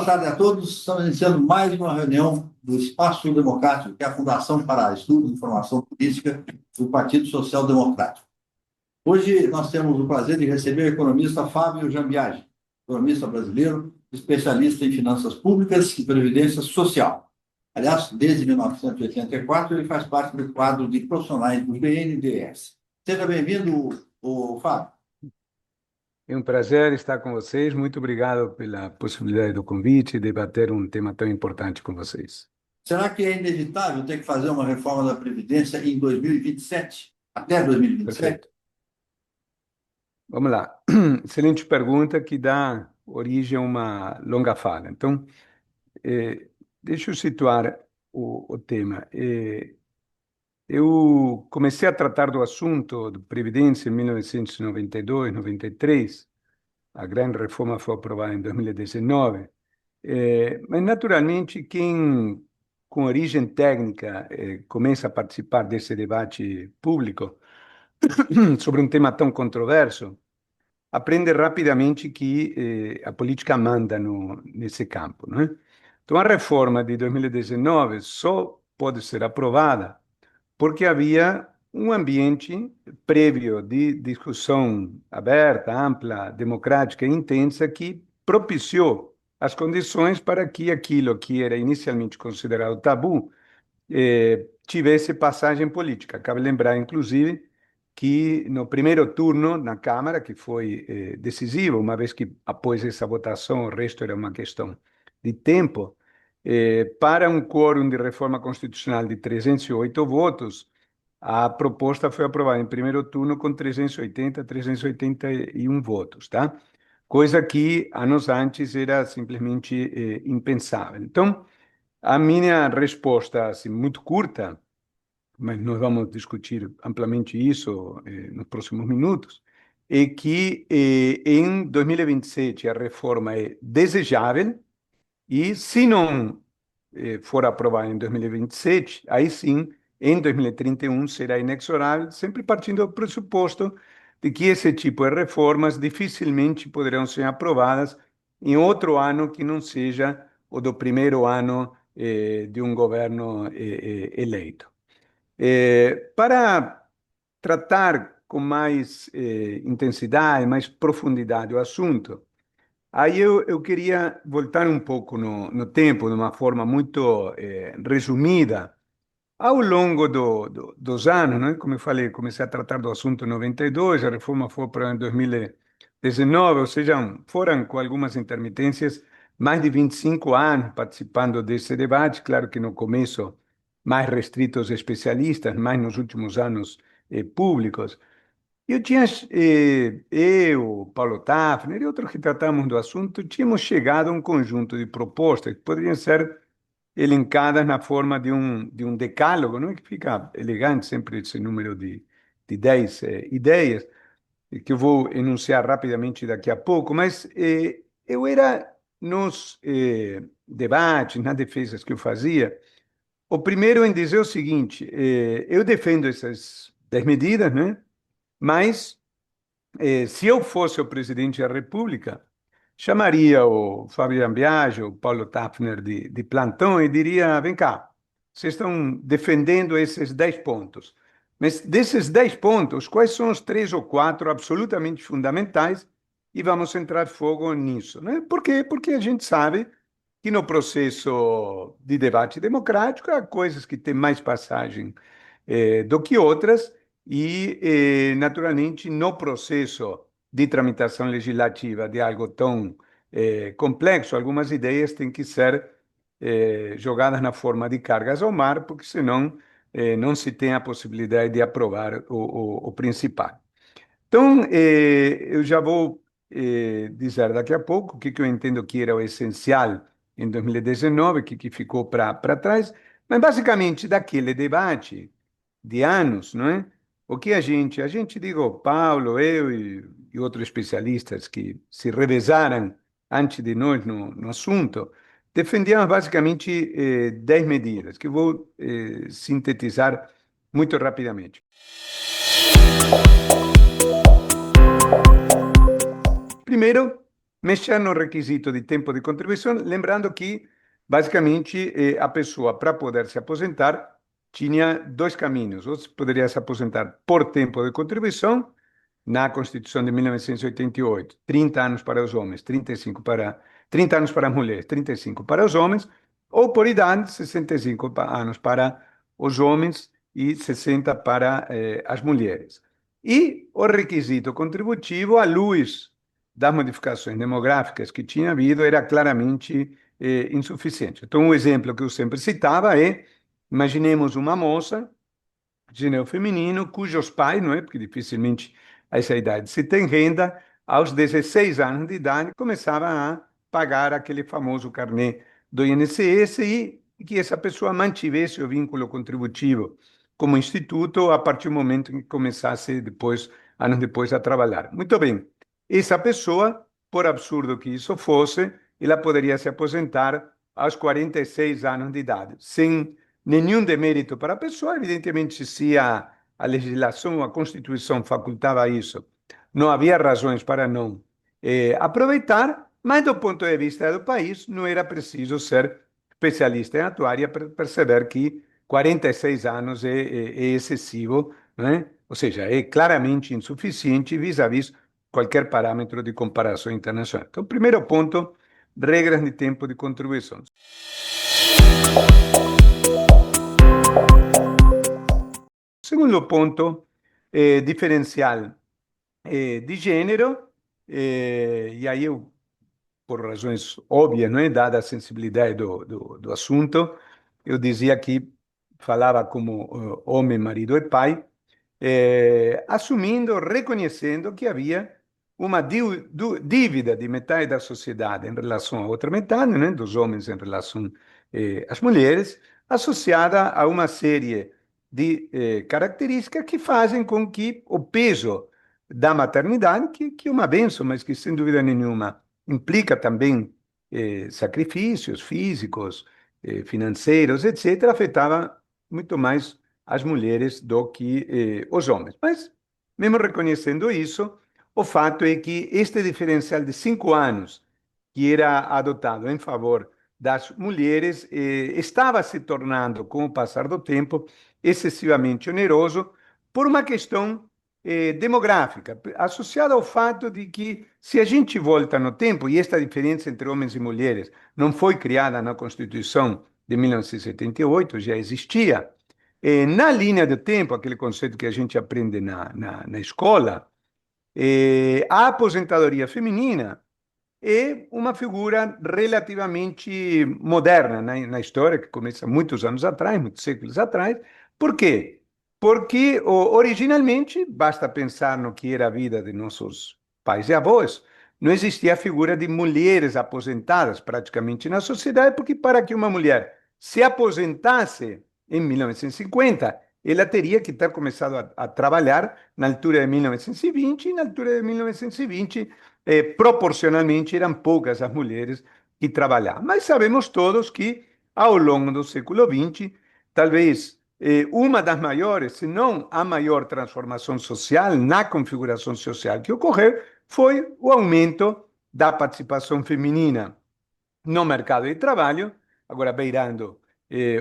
boa tarde a todos. Estamos iniciando mais uma reunião do Espaço Democrático, que é a Fundação para Estudo e Informação Política do Partido Social Democrático. Hoje nós temos o prazer de receber o economista Fábio Jambiagi, economista brasileiro, especialista em finanças públicas e previdência social. Aliás, desde 1984, ele faz parte do quadro de profissionais do BNDES. Seja bem-vindo, Fábio. É um prazer estar com vocês. Muito obrigado pela possibilidade do convite e debater um tema tão importante com vocês. Será que é inevitável ter que fazer uma reforma da Previdência em 2027? Até 2027? Perfeito. Vamos lá. Excelente pergunta que dá origem a uma longa fala. Então, deixa eu situar o tema. Eu comecei a tratar do assunto de Previdência em 1992, 93. A grande reforma foi aprovada em 2019. Mas, naturalmente, quem com origem técnica começa a participar desse debate público sobre um tema tão controverso, aprende rapidamente que a política manda nesse campo, não é? Então, a reforma de 2019 só pode ser aprovada porque havia um ambiente prévio de discussão aberta, ampla, democrática e intensa que propiciou as condições para que aquilo que era inicialmente considerado tabu tivesse passagem política. Cabe lembrar, inclusive, que no primeiro turno na Câmara, que foi decisivo, uma vez que após essa votação o resto era uma questão de tempo, para um quórum de reforma constitucional de 308 votos, a proposta foi aprovada em primeiro turno com 380, 381 votos, tá? Coisa que anos antes era simplesmente impensável. Então, a minha resposta, assim, muito curta, mas nós vamos discutir amplamente isso nos próximos minutos, é que em 2027 a reforma é desejável e, se não for aprovada em 2027, aí sim, em 2031 será inexorável, sempre partindo do pressuposto de que esse tipo de reformas dificilmente poderão ser aprovadas em outro ano que não seja o do primeiro ano de um governo eleito. Para tratar com mais intensidade, mais profundidade o assunto, aí eu queria voltar um pouco no tempo, de uma forma muito resumida. Ao longo dos anos, né, como eu falei, comecei a tratar do assunto em 92, a reforma foi para em 2019, ou seja, foram com algumas intermitências, mais de 25 anos participando desse debate. Claro que no começo mais restrito aos especialistas, mais nos últimos anos públicos. Eu tinha, eu, Paulo Tafner e outros que tratamos do assunto, tínhamos chegado a um conjunto de propostas que poderiam ser elencadas na forma de um decálogo, não é? Que fica elegante sempre esse número de 10 ideias, que eu vou enunciar rapidamente daqui a pouco, mas eu era, nos debates, nas defesas que eu fazia, o primeiro em dizer o seguinte: eu defendo essas 10 medidas, né? Mas se eu fosse o presidente da República, chamaria o Fábio Jambiagi, o Paulo Tafner de plantão e diria: vem cá, vocês estão defendendo esses 10 pontos. Mas desses 10 pontos, quais são os 3 ou 4 absolutamente fundamentais? E vamos entrar fogo nisso, né? Por quê? Porque a gente sabe que no processo de debate democrático há coisas que têm mais passagem do que outras, e, naturalmente, no processo de tramitação legislativa de algo tão complexo, algumas ideias têm que ser jogadas na forma de cargas ao mar, porque senão não se tem a possibilidade de aprovar o principal. Então, eu já vou dizer daqui a pouco o que eu entendo que era o essencial em 2019, o que ficou para trás, mas basicamente daquele debate de anos, não é? O que a gente, digo, Paulo, eu e outros especialistas que se revezaram antes de nós no assunto, defendíamos basicamente 10 medidas, que eu vou sintetizar muito rapidamente. Primeiro, mexer no requisito de tempo de contribuição, lembrando que, basicamente, a pessoa, para poder se aposentar, tinha dois caminhos. Ou se poderia se aposentar por tempo de contribuição, na Constituição de 1988, 30 anos para os homens, 30 anos para as mulheres, 35 para os homens, ou por idade, 65 anos para os homens e 60 para as mulheres. E o requisito contributivo, à luz das modificações demográficas que tinha havido, era claramente insuficiente. Então, um exemplo que eu sempre citava é, imaginemos uma moça, gênero feminino, cujos pais, não é? Porque dificilmente a essa idade se tem renda, aos 16 anos de idade, começava a pagar aquele famoso carnê do INSS e que essa pessoa mantivesse o vínculo contributivo como instituto a partir do momento em que começasse depois, anos depois, a trabalhar. Muito bem, essa pessoa, por absurdo que isso fosse, ela poderia se aposentar aos 46 anos de idade, sem nenhum demérito para a pessoa, evidentemente, se a legislação, a Constituição facultava isso, não havia razões para não aproveitar, mas do ponto de vista do país, não era preciso ser especialista em atuária para perceber que 46 anos é excessivo, né? Ou seja, é claramente insuficiente vis-à-vis qualquer parâmetro de comparação internacional. Então, primeiro ponto, regras de tempo de contribuição. Segundo ponto, diferencial de gênero, e aí eu, por razões óbvias, não é, dada a sensibilidade do assunto, eu dizia que falava como homem, marido e pai, assumindo, reconhecendo que havia uma dívida de metade da sociedade em relação à outra metade, né, dos homens em relação às mulheres, associada a uma série de características que fazem com que o peso da maternidade, que é uma bênção, mas que sem dúvida nenhuma implica também sacrifícios físicos, financeiros, etc., afetava muito mais as mulheres do que os homens. Mas, mesmo reconhecendo isso, o fato é que este diferencial de 5 anos que era adotado em favor das mulheres estava se tornando, com o passar do tempo, excessivamente oneroso por uma questão demográfica, associada ao fato de que, se a gente volta no tempo, e esta diferença entre homens e mulheres não foi criada na Constituição de 1978, já existia, na linha do tempo, aquele conceito que a gente aprende na escola, a aposentadoria feminina é uma figura relativamente moderna na história, que começa muitos anos atrás, muitos séculos atrás. Por quê? Porque originalmente, basta pensar no que era a vida de nossos pais e avós, não existia a figura de mulheres aposentadas praticamente na sociedade, porque para que uma mulher se aposentasse em 1950, ela teria que ter começado a trabalhar na altura de 1920, e na altura de 1920 proporcionalmente eram poucas as mulheres que trabalhavam. Mas sabemos todos que, ao longo do século XX, talvez uma das maiores, se não a maior transformação social na configuração social que ocorreu, foi o aumento da participação feminina no mercado de trabalho, agora beirando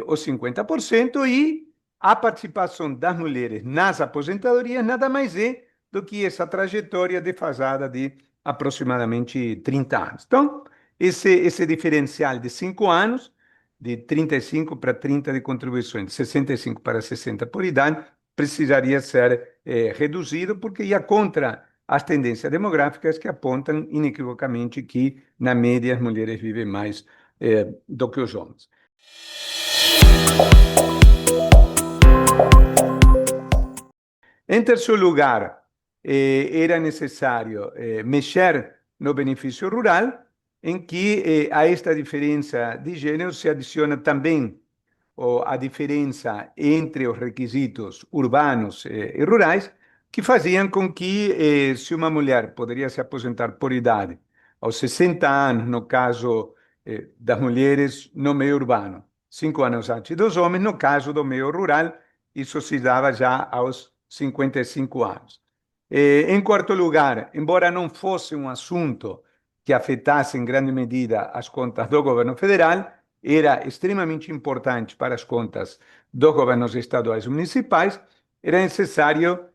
os 50%, e a participação das mulheres nas aposentadorias nada mais é do que essa trajetória defasada de aproximadamente 30 anos. Então, esse diferencial de 5 anos, de 35 para 30 de contribuições, de 65 para 60 por idade, precisaria ser reduzido, porque ia contra as tendências demográficas que apontam inequivocamente que, na média, as mulheres vivem mais do que os homens. Em terceiro lugar, era necessário mexer no benefício rural, em que a esta diferença de gênero se adiciona também a diferença entre os requisitos urbanos e rurais, que faziam com que, se uma mulher poderia se aposentar por idade aos 60 anos, no caso das mulheres no meio urbano, 5 anos antes dos homens, no caso do meio rural, isso se dava já aos 55 anos. Em quarto lugar, embora não fosse um assunto que afetasse em grande medida as contas do governo federal, era extremamente importante para as contas dos governos estaduais e municipais, era necessário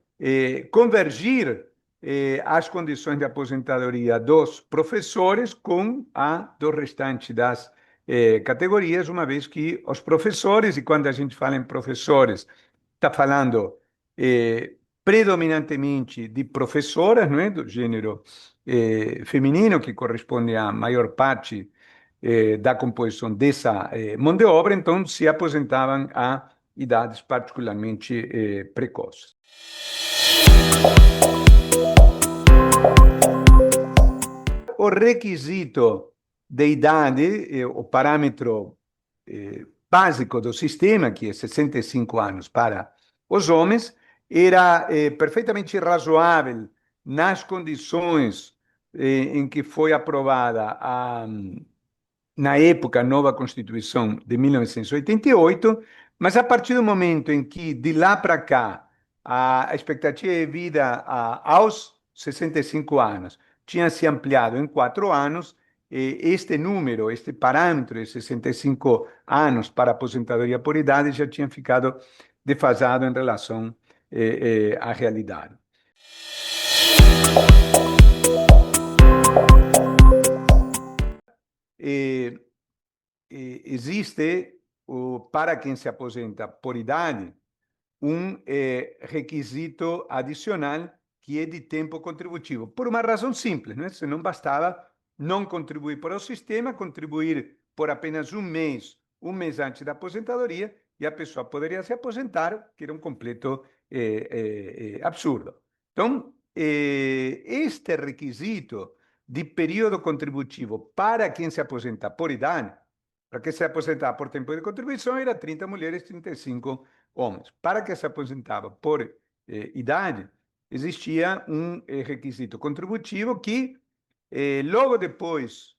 convergir as condições de aposentadoria dos professores com a do restante das categorias, uma vez que os professores, e quando a gente fala em professores, está falando predominantemente de professoras, não é, do gênero feminino, que corresponde à maior parte da composição dessa mão de obra, então se aposentavam a idades particularmente precoces. O requisito de idade, o parâmetro básico do sistema, que é 65 anos para os homens, era perfeitamente razoável nas condições em que foi aprovada na época, a nova Constituição de 1988, mas a partir do momento em que, de lá para cá, a expectativa de vida aos 65 anos tinha se ampliado em 4 anos, este número, este parâmetro de 65 anos para aposentadoria por idade já tinha ficado defasado em relação à realidade. Existe, para quem se aposenta por idade, requisito adicional que é de tempo contributivo, por uma razão simples, né? Se não bastava não contribuir para o sistema, contribuir por apenas um mês antes da aposentadoria, e a pessoa poderia se aposentar, que era um completo absurdo. Então, este requisito de período contributivo para quem se aposenta por idade, para quem se aposentava por tempo de contribuição, era 30 mulheres, 35 homens. Para quem se aposentava por idade, existia um requisito contributivo que, logo depois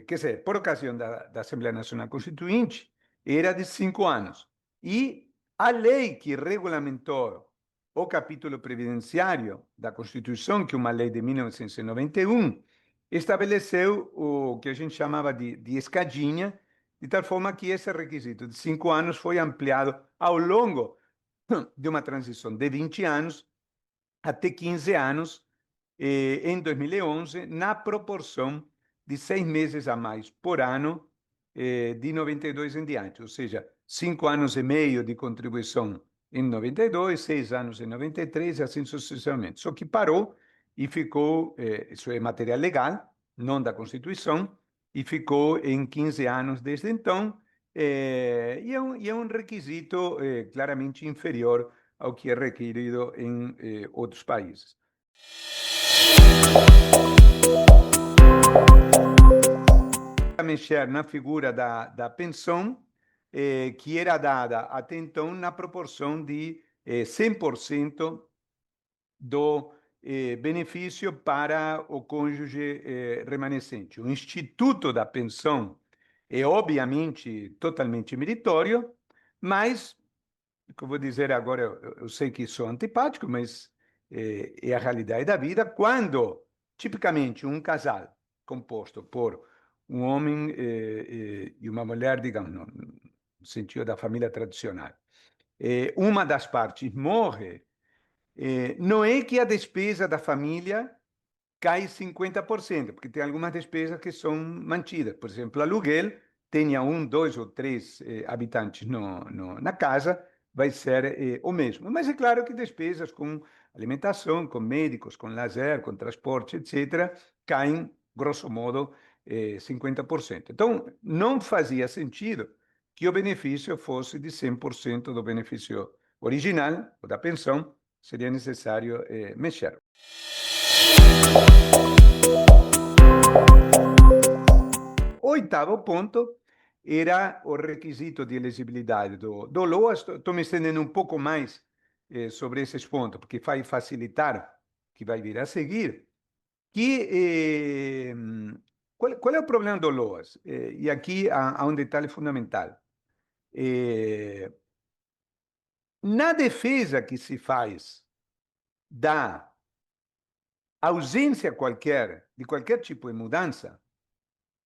quer dizer, por ocasião da Assembleia Nacional Constituinte, era de 5 anos. E a lei que regulamentou o capítulo previdenciário da Constituição, que é uma lei de 1991, estabeleceu o que a gente chamava de escadinha, de tal forma que esse requisito de 5 anos foi ampliado ao longo de uma transição de 20 anos até 15 anos em 2011, na proporção de 6 meses a mais por ano de 92 em diante, ou seja, 5 anos e meio de contribuição em 92, 6 anos em 93 e assim sucessivamente. Só que parou e ficou, isso é matéria legal, não da Constituição, e ficou em 15 anos desde então, e é um requisito claramente inferior ao que é requerido em outros países. Mexer na figura da pensão, que era dada até então na proporção de 100% do benefício para o cônjuge remanescente. O Instituto da Pensão é, obviamente, totalmente meritório, mas, o que eu vou dizer agora, eu sei que sou antipático, mas é a realidade da vida, quando, tipicamente, um casal composto por um homem e uma mulher, digamos, no sentido da família tradicional, uma das partes morre, não é que a despesa da família cai 50%, porque tem algumas despesas que são mantidas. Por exemplo, aluguel, tenha 1, 2 ou 3 habitantes na casa, vai ser o mesmo. Mas é claro que despesas com alimentação, com médicos, com lazer, com transporte, etc., caem, grosso modo, 50%. Então, não fazia sentido que o benefício fosse de 100% do benefício original, ou da pensão, seria necessário mexer. O oitavo ponto era o requisito de elegibilidade do LOAS. Estou me estendendo um pouco mais sobre esses pontos, porque vai facilitar o que vai vir a seguir. Qual é o problema do LOAS? E aqui há um detalhe fundamental. Na defesa que se faz da ausência qualquer de qualquer tipo de mudança,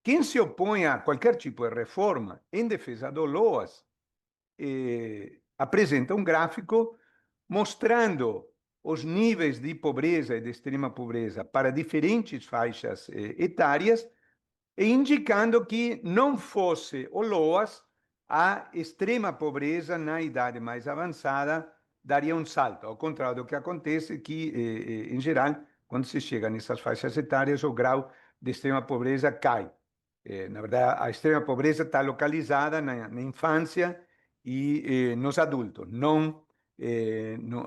quem se opõe a qualquer tipo de reforma em defesa do LOAS apresenta um gráfico mostrando os níveis de pobreza e de extrema pobreza para diferentes faixas etárias e indicando que não fosse o LOAS, a extrema pobreza na idade mais avançada daria um salto, ao contrário do que acontece que, em geral, quando se chega nessas faixas etárias, o grau de extrema pobreza cai. Na verdade, a extrema pobreza está localizada na infância e nos adultos, não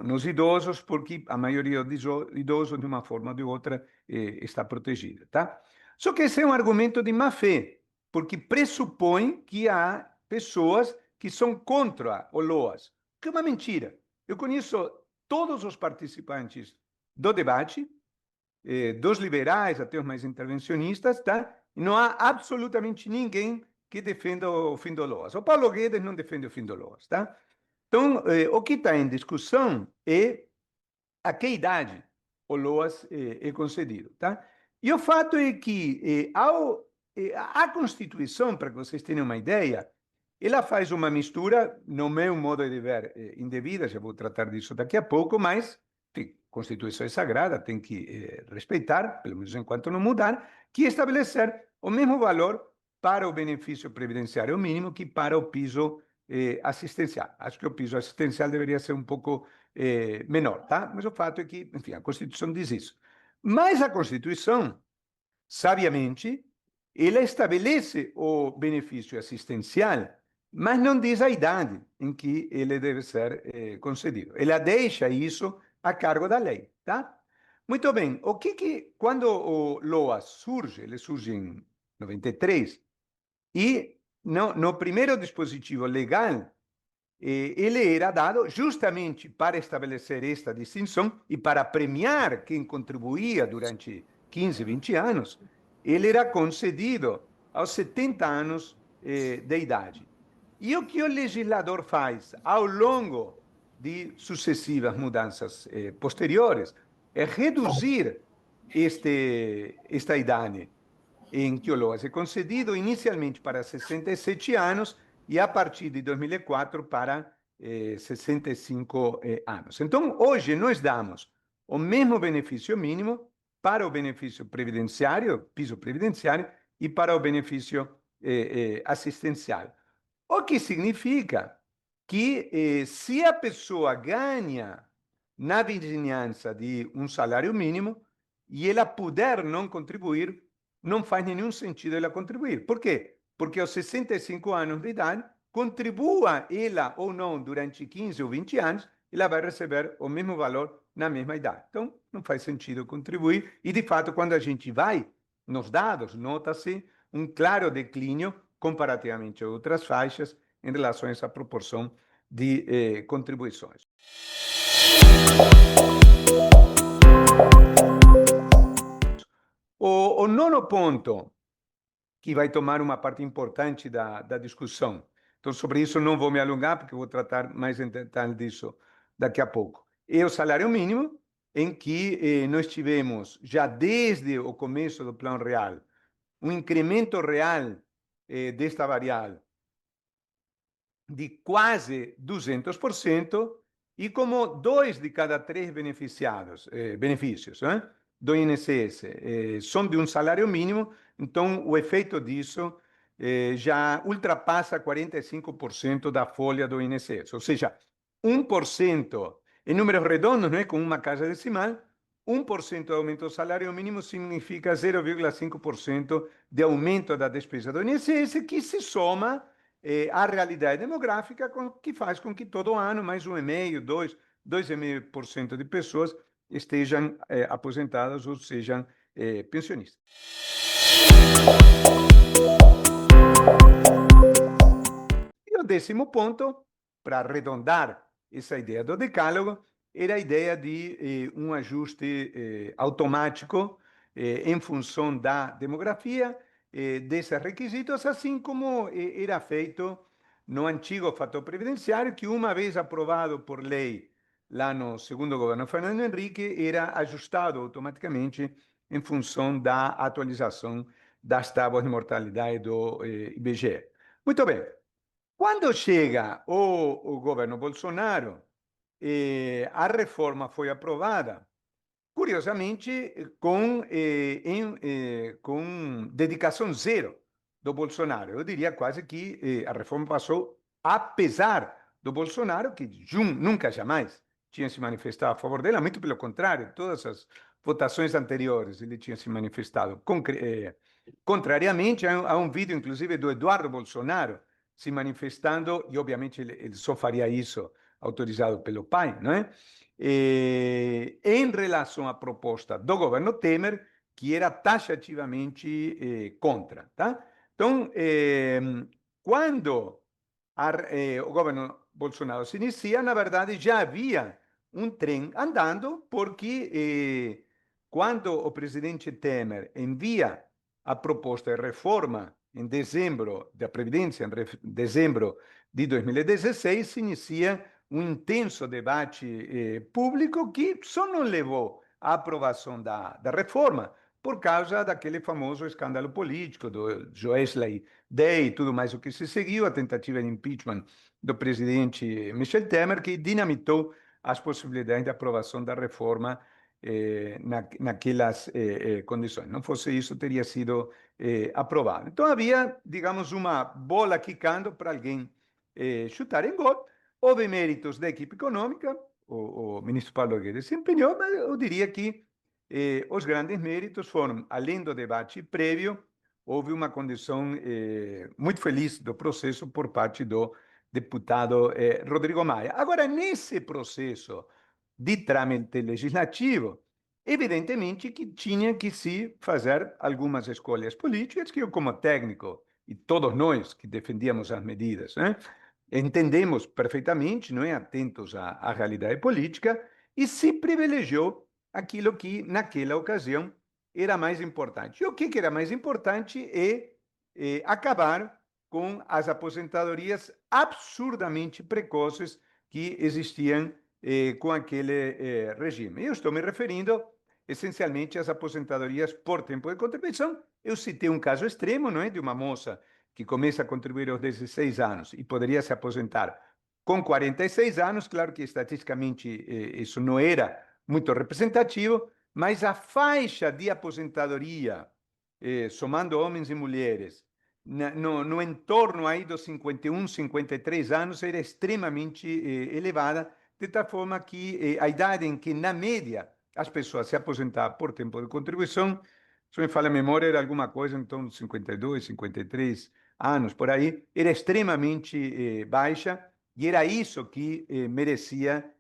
nos idosos, porque a maioria dos idosos, de uma forma ou de outra, está protegida, tá? Só que esse é um argumento de má fé, porque pressupõe que há pessoas que são contra o LOAS, que é uma mentira. Eu conheço todos os participantes do debate, dos liberais até os mais intervencionistas, tá? E não há absolutamente ninguém que defenda o fim do LOAS. O Paulo Guedes não defende o fim do LOAS, tá? Então, o que está em discussão é a que idade o LOAS é concedido, tá? E o fato é que a Constituição, para que vocês tenham uma ideia, ela faz uma mistura, no meu modo de ver, indevida, já vou tratar disso daqui a pouco, mas, enfim, a Constituição é sagrada, tem que respeitar, pelo menos enquanto não mudar, que estabelecer o mesmo valor para o benefício previdenciário mínimo que para o piso assistencial. Acho que o piso assistencial deveria ser um pouco menor, tá? Mas o fato é que, enfim, a Constituição diz isso. Mas a Constituição, sabiamente, ela estabelece o benefício assistencial, mas não diz a idade em que ele deve ser concedido. Ela deixa isso a cargo da lei, tá? Muito bem, quando o LOA surge, ele surge em 93, e no primeiro dispositivo legal, ele era dado justamente para estabelecer esta distinção e para premiar quem contribuía durante 15, 20 anos. Ele era concedido aos 70 anos de idade. E o que o legislador faz ao longo de sucessivas mudanças posteriores é reduzir esta idade em que o LOAS é concedido inicialmente para 67 anos e a partir de 2004 para 65 anos. Então, hoje nós damos o mesmo benefício mínimo para o benefício previdenciário, piso previdenciário, e para o benefício assistencial. O que significa que se a pessoa ganha na vizinhança de um salário mínimo e ela puder não contribuir, não faz nenhum sentido ela contribuir. Por quê? Porque aos 65 anos de idade, contribua ela ou não durante 15 ou 20 anos, ela vai receber o mesmo valor na mesma idade. Então, não faz sentido contribuir. E, de fato, quando a gente vai nos dados, nota-se um claro declínio comparativamente a outras faixas em relação a essa proporção de contribuições. O nono ponto, que vai tomar uma parte importante da discussão. Então, sobre isso não vou me alongar, porque vou tratar mais em detalhe disso daqui a pouco. É o salário mínimo, em que nós tivemos, já desde o começo do Plano Real, um incremento real desta variável de quase 200%, e como 2 de cada 3 benefícios do INSS são de um salário mínimo, então o efeito disso já ultrapassa 45% da folha do INSS, ou seja, 1%, em números redondos, não é, com uma casa decimal, 1% de aumento do salário mínimo significa 0,5% de aumento da despesa do INSS, que se soma à realidade demográfica, que faz com que todo ano mais 1,5%, 2,5% de pessoas estejam aposentadas ou sejam pensionistas. E o 10º ponto, para arredondar essa ideia do decálogo, era a ideia de um ajuste automático em função da demografia desses requisitos, assim como era feito no antigo fator previdenciário, que uma vez aprovado por lei lá no segundo governo Fernando Henrique, era ajustado automaticamente em função da atualização das tábuas de mortalidade do IBGE. Muito bem. Quando chega o governo Bolsonaro, a reforma foi aprovada, curiosamente, com dedicação zero do Bolsonaro. Eu diria quase que a reforma passou apesar do Bolsonaro, que nunca jamais tinha se manifestado a favor dela, muito pelo contrário, todas as votações anteriores ele tinha se manifestado contrariamente. Há um vídeo, inclusive, do Eduardo Bolsonaro se manifestando, e obviamente ele só faria isso autorizado pelo pai, não é? Em relação à proposta do governo Temer, que era taxativamente contra, tá? Então, quando o governo Bolsonaro se inicia, na verdade já havia um trem andando, porque quando o presidente Temer envia a proposta de reforma em dezembro da Previdência, em dezembro de 2016, se inicia um intenso debate público que só não levou à aprovação da reforma por causa daquele famoso escândalo político do Joesley Day e tudo mais o que se seguiu, a tentativa de impeachment do presidente Michel Temer, que dinamitou as possibilidades de aprovação da reforma naquelas condições. Não fosse isso, teria sido aprovado. Então havia, digamos, uma bola quicando para alguém chutar em gol. Houve méritos da equipe econômica, o ministro Paulo Guedes desempenhou, mas eu diria que os grandes méritos foram, além do debate prévio, houve uma condição muito feliz do processo por parte do deputado Rodrigo Maia. Agora, nesse processo de trâmite legislativo, evidentemente que tinha que se fazer algumas escolhas políticas que eu, como técnico, e todos nós que defendíamos as medidas, né, entendemos perfeitamente, não é, atentos à realidade política, e se privilegiou aquilo que, naquela ocasião, era mais importante. E o que era mais importante acabar com as aposentadorias absurdamente precoces que existiam com aquele regime. Eu estou me referindo essencialmente às aposentadorias por tempo de contribuição. Eu citei um caso extremo, não é, de uma moça que começa a contribuir aos 16 anos e poderia se aposentar com 46 anos. Claro que estatisticamente isso não era muito representativo, mas a faixa de aposentadoria, somando homens e mulheres, no entorno aí dos 51, 53 anos, era extremamente elevada, de tal forma que a idade em que, na média, as pessoas se aposentavam por tempo de contribuição, se me falha a memória, era alguma coisa em torno de 52, 53 anos, por aí, era extremamente baixa, e era isso que merecia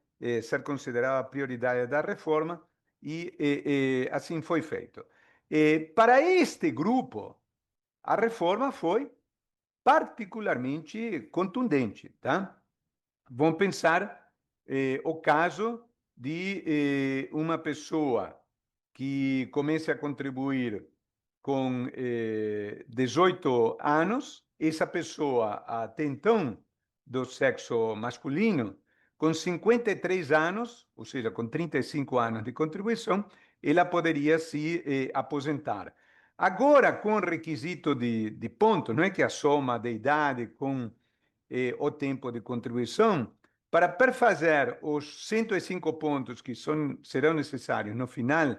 ser considerada a prioridade da reforma, e assim foi feito. Para este grupo, a reforma foi particularmente contundente, tá? Vamos pensar o caso de uma pessoa que comece a contribuir com 18 anos, essa pessoa, até então, do sexo masculino, com 53 anos, ou seja, com 35 anos de contribuição, ela poderia se aposentar. Agora, com o requisito de ponto, não é que a soma da idade com o tempo de contribuição, para perfazer os 105 pontos que serão necessários no final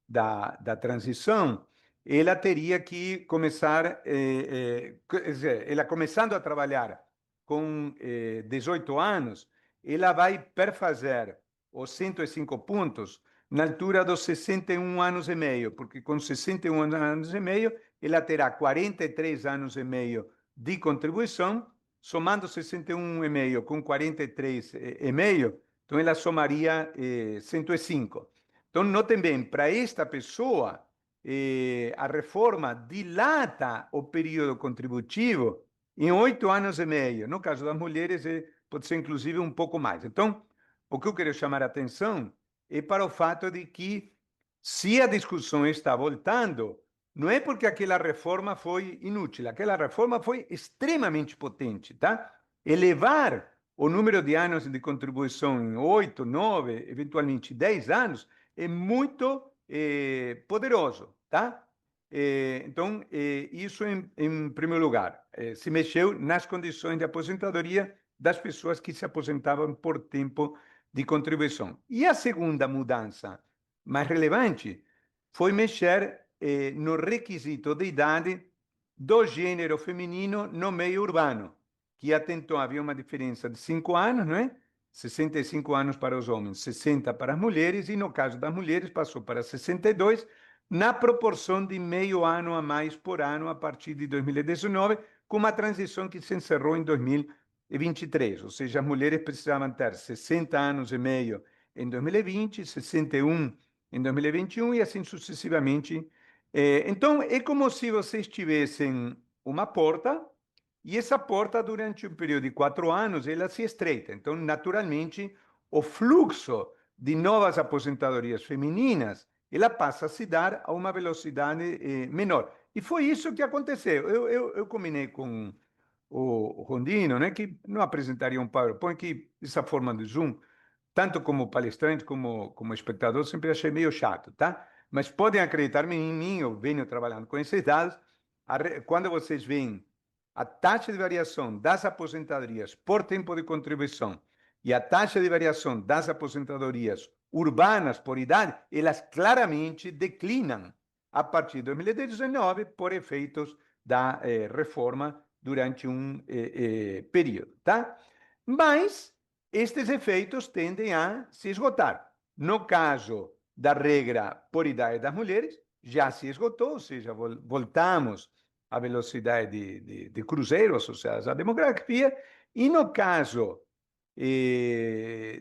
da transição, ela teria que começar, quer dizer, ela começando a trabalhar com 18 anos, ela vai perfazer os 105 pontos na altura dos 61 anos e meio, porque com 61 anos e meio, ela terá 43 anos e meio de contribuição, somando 61,5 com 43,5, então ela somaria 105. Então, notem bem, para esta pessoa, a reforma dilata o período contributivo em 8 anos e meio. No caso das mulheres, pode ser inclusive um pouco mais. Então, o que eu quero chamar a atenção é para o fato de que, se a discussão está voltando, não é porque aquela reforma foi inútil, aquela reforma foi extremamente potente, tá? Elevar o número de anos de contribuição em 8, 9, eventualmente 10 anos, é muito poderoso, tá? Então, isso em primeiro lugar. Se mexeu nas condições de aposentadoria das pessoas que se aposentavam por tempo de contribuição. E a segunda mudança mais relevante foi mexer no requisito de idade do gênero feminino no meio urbano, que até então havia uma diferença de 5 anos, não é? 65 anos para os homens, 60 para as mulheres, e no caso das mulheres passou para 62, na proporção de meio ano a mais por ano a partir de 2019, com uma transição que se encerrou em 2023, ou seja, as mulheres precisavam ter 60 anos e meio em 2020, 61 em 2021 e assim sucessivamente. Então, é como se vocês tivessem uma porta e essa porta, durante um período de 4 anos, ela se estreita. Então, naturalmente, o fluxo de novas aposentadorias femininas, ela passa a se dar a uma velocidade menor. E foi isso que aconteceu. Eu combinei com o Rondino, né, que não apresentaria um PowerPoint, que essa forma de Zoom, tanto como palestrante como espectador, sempre achei meio chato, tá? Mas podem acreditar em mim, eu venho trabalhando com esses dados. Quando vocês veem a taxa de variação das aposentadorias por tempo de contribuição e a taxa de variação das aposentadorias urbanas por idade, elas claramente declinam a partir de 2019 por efeitos da reforma durante um período, tá? Mas estes efeitos tendem a se esgotar. No caso da regra por idade das mulheres, já se esgotou, ou seja, voltamos à velocidade de cruzeiro associadas à demografia, e no caso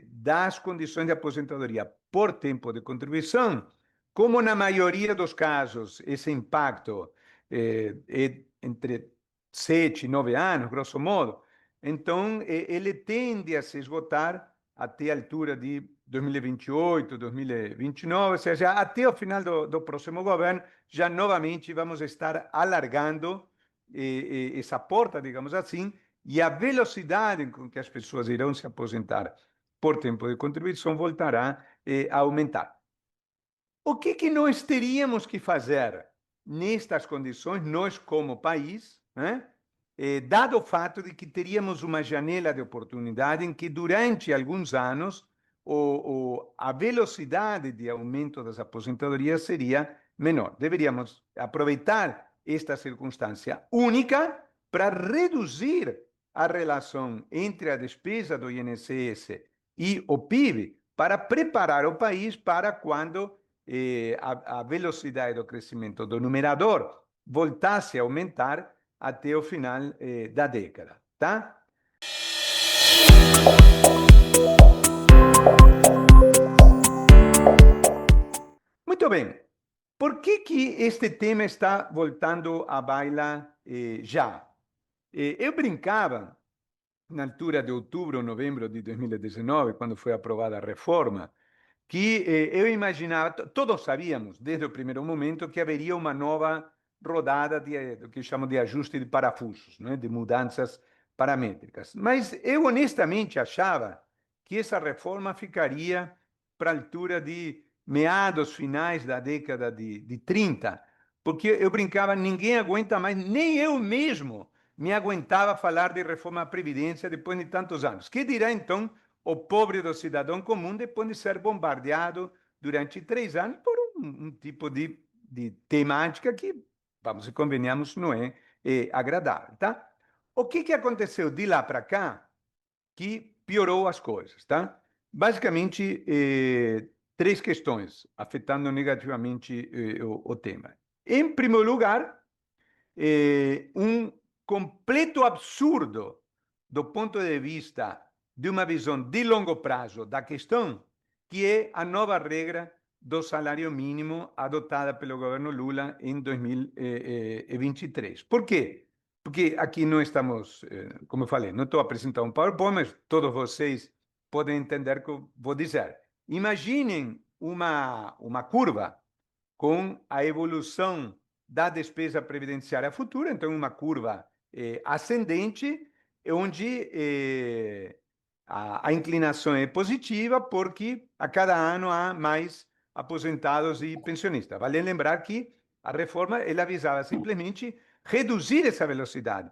das condições de aposentadoria por tempo de contribuição, como na maioria dos casos esse impacto é entre 7 e 9 anos, grosso modo, então ele tende a se esgotar até a altura de 2028, 2029, ou seja, até o final do próximo governo, já novamente vamos estar alargando essa porta, digamos assim, e a velocidade com que as pessoas irão se aposentar por tempo de contribuição voltará a aumentar. O que nós teríamos que fazer nestas condições, nós como país, né? Dado o fato de que teríamos uma janela de oportunidade em que, durante alguns anos, a velocidade de aumento das aposentadorias seria menor. Deveríamos aproveitar esta circunstância única para reduzir a relação entre a despesa do INSS e o PIB, para preparar o país para quando a velocidade do crescimento do numerador voltasse a aumentar até o final da década, tá? Muito bem. Por que este tema está voltando à baila já? Eu brincava, na altura de outubro ou novembro de 2019, quando foi aprovada a reforma, que eu imaginava, todos sabíamos desde o primeiro momento que haveria uma nova rodada do que chamam de ajuste de parafusos, né, de mudanças paramétricas. Mas eu honestamente achava que essa reforma ficaria para a altura de meados finais da década de 30, porque eu brincava, ninguém aguenta mais, nem eu mesmo me aguentava falar de reforma da Previdência depois de tantos anos. Que dirá então o pobre do cidadão comum depois de ser bombardeado durante 3 anos por um tipo de temática que, vamos e convenhamos, não é agradável, tá? O que aconteceu de lá para cá que piorou as coisas, tá? Basicamente, três questões afetando negativamente o tema. Em primeiro lugar, um completo absurdo do ponto de vista de uma visão de longo prazo da questão, que é a nova regra do salário mínimo adotada pelo governo Lula em 2023. Por quê? Porque aqui não estamos, como eu falei, não estou apresentando um PowerPoint, mas todos vocês podem entender o que eu vou dizer. Imaginem uma curva com a evolução da despesa previdenciária futura, então uma curva ascendente, onde a inclinação é positiva, porque a cada ano há mais aposentados e pensionistas. Vale lembrar que a reforma ela visava simplesmente reduzir essa velocidade.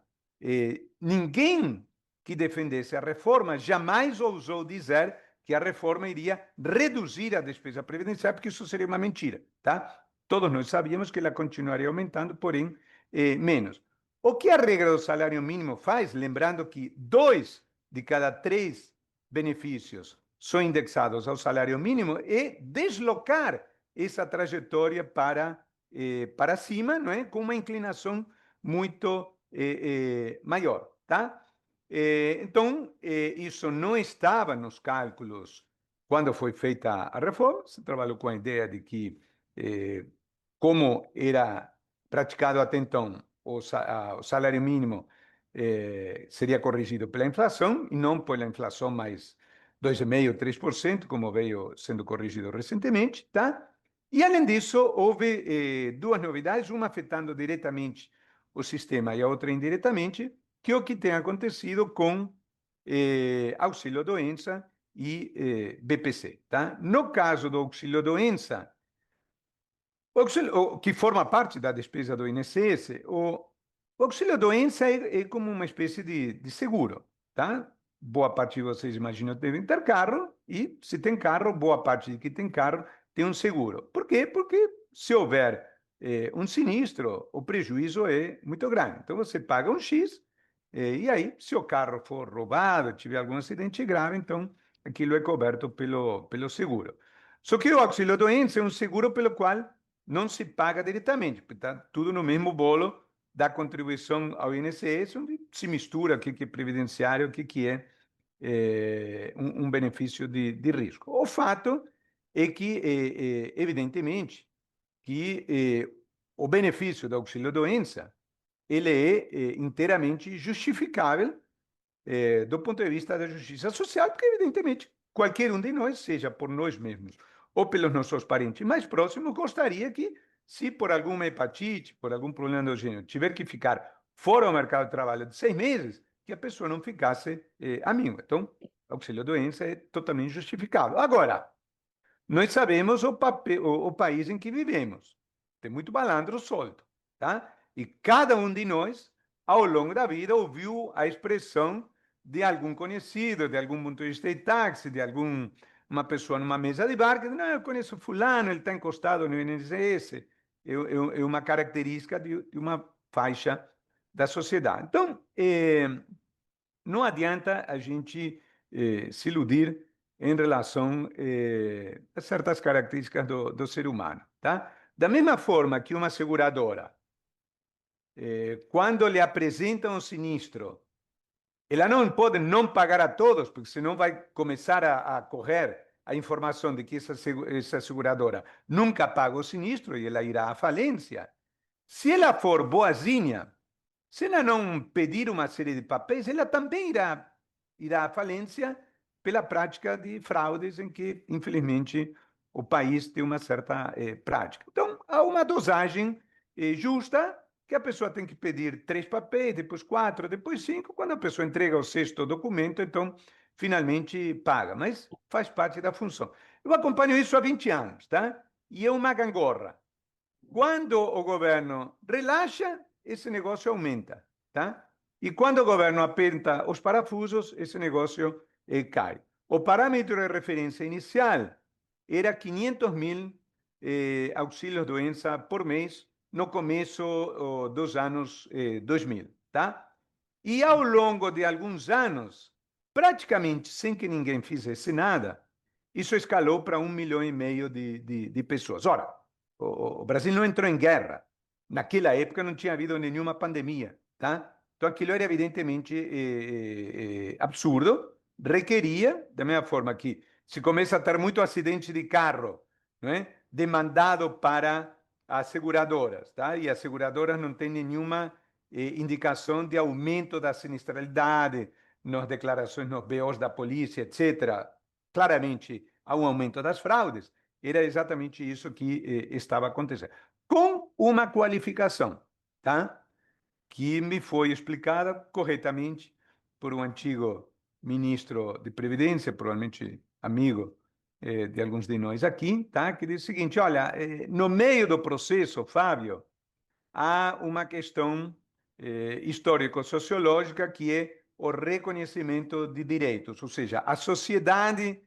Ninguém que defendesse a reforma jamais ousou dizer que a reforma iria reduzir a despesa previdenciária, porque isso seria uma mentira, tá? Todos nós sabíamos que ela continuaria aumentando, porém, menos. O que a regra do salário mínimo faz, lembrando que 2 de cada 3 benefícios são indexados ao salário mínimo, é deslocar essa trajetória para cima, não é? Com uma inclinação muito maior, tá? Então, isso não estava nos cálculos quando foi feita a reforma. Se trabalhou com a ideia de que, como era praticado até então, o salário mínimo seria corrigido pela inflação, e não pela inflação mais 2,5%, 3%, como veio sendo corrigido recentemente, tá? E, além disso, houve duas novidades, uma afetando diretamente o sistema e a outra indiretamente, que é o que tem acontecido com auxílio-doença e BPC, tá? No caso do auxílio-doença, que forma parte da despesa do INSS, o auxílio-doença é como uma espécie de seguro, tá? Boa parte de vocês, imagino, devem ter carro, e se tem carro, boa parte de quem tem carro tem um seguro. Por quê? Porque se houver um sinistro, o prejuízo é muito grande. Então você paga um X, e aí, se o carro for roubado, tiver algum acidente grave, então aquilo é coberto pelo seguro. Só que o auxílio-doença é um seguro pelo qual não se paga diretamente, porque está tudo no mesmo bolo da contribuição ao INSS, onde se mistura o que é previdenciário, o que é um benefício de risco. O fato é que, evidentemente, que o benefício do auxílio-doença ele é inteiramente justificável do ponto de vista da justiça social, porque, evidentemente, qualquer um de nós, seja por nós mesmos ou pelos nossos parentes mais próximos, gostaria que, se por alguma hepatite, por algum problema do gênero, tiver que ficar fora do mercado de trabalho de 6 meses, que a pessoa não ficasse a mínimo. Então, auxílio-doença é totalmente justificável. Agora, nós sabemos o país em que vivemos. Tem muito malandro solto, tá? E cada um de nós, ao longo da vida, ouviu a expressão de algum conhecido, de algum motorista de táxi, de uma pessoa numa mesa de bar, que diz, não, eu conheço fulano, ele está encostado no INSS. É uma característica de uma faixa da sociedade. Então, não adianta a gente se iludir em relação a certas características do ser humano, tá? Da mesma forma que uma seguradora, quando lhe apresenta um sinistro, ela não pode não pagar a todos, porque senão vai começar a correr a informação de que essa seguradora nunca paga o sinistro e ela irá à falência. Se ela for boazinha, se ela não pedir uma série de papéis, ela também irá à falência pela prática de fraudes em que, infelizmente, o país tem uma certa prática. Então, há uma dosagem justa, que a pessoa tem que pedir 3 papéis, depois 4, depois 5. Quando a pessoa entrega o sexto documento, então, finalmente paga. Mas faz parte da função. Eu acompanho isso há 20 anos, tá? E é uma gangorra. Quando o governo relaxa, esse negócio aumenta, tá? E quando o governo aperta os parafusos, esse negócio cai. O parâmetro de referência inicial era 500 mil auxílios-doença por mês no começo dos anos 2000, tá? E ao longo de alguns anos, praticamente sem que ninguém fizesse nada, isso escalou para 1,5 milhão de pessoas. Ora, o Brasil não entrou em guerra. Naquela época não tinha havido nenhuma pandemia, tá? Então aquilo era evidentemente absurdo, requeria, da mesma forma que se começa a ter muito acidente de carro, não é? Demandado para as seguradoras, tá? E as seguradoras não têm nenhuma indicação de aumento da sinistralidade nas declarações, nos BOs da polícia, etc. Claramente há um aumento das fraudes. Era exatamente isso que estava acontecendo. Com uma qualificação, tá? Que me foi explicada corretamente por um antigo ministro de Previdência, provavelmente amigo de alguns de nós aqui, tá? Que diz o seguinte: olha, no meio do processo, Fábio, há uma questão histórico-sociológica que é o reconhecimento de direitos, ou seja, a sociedade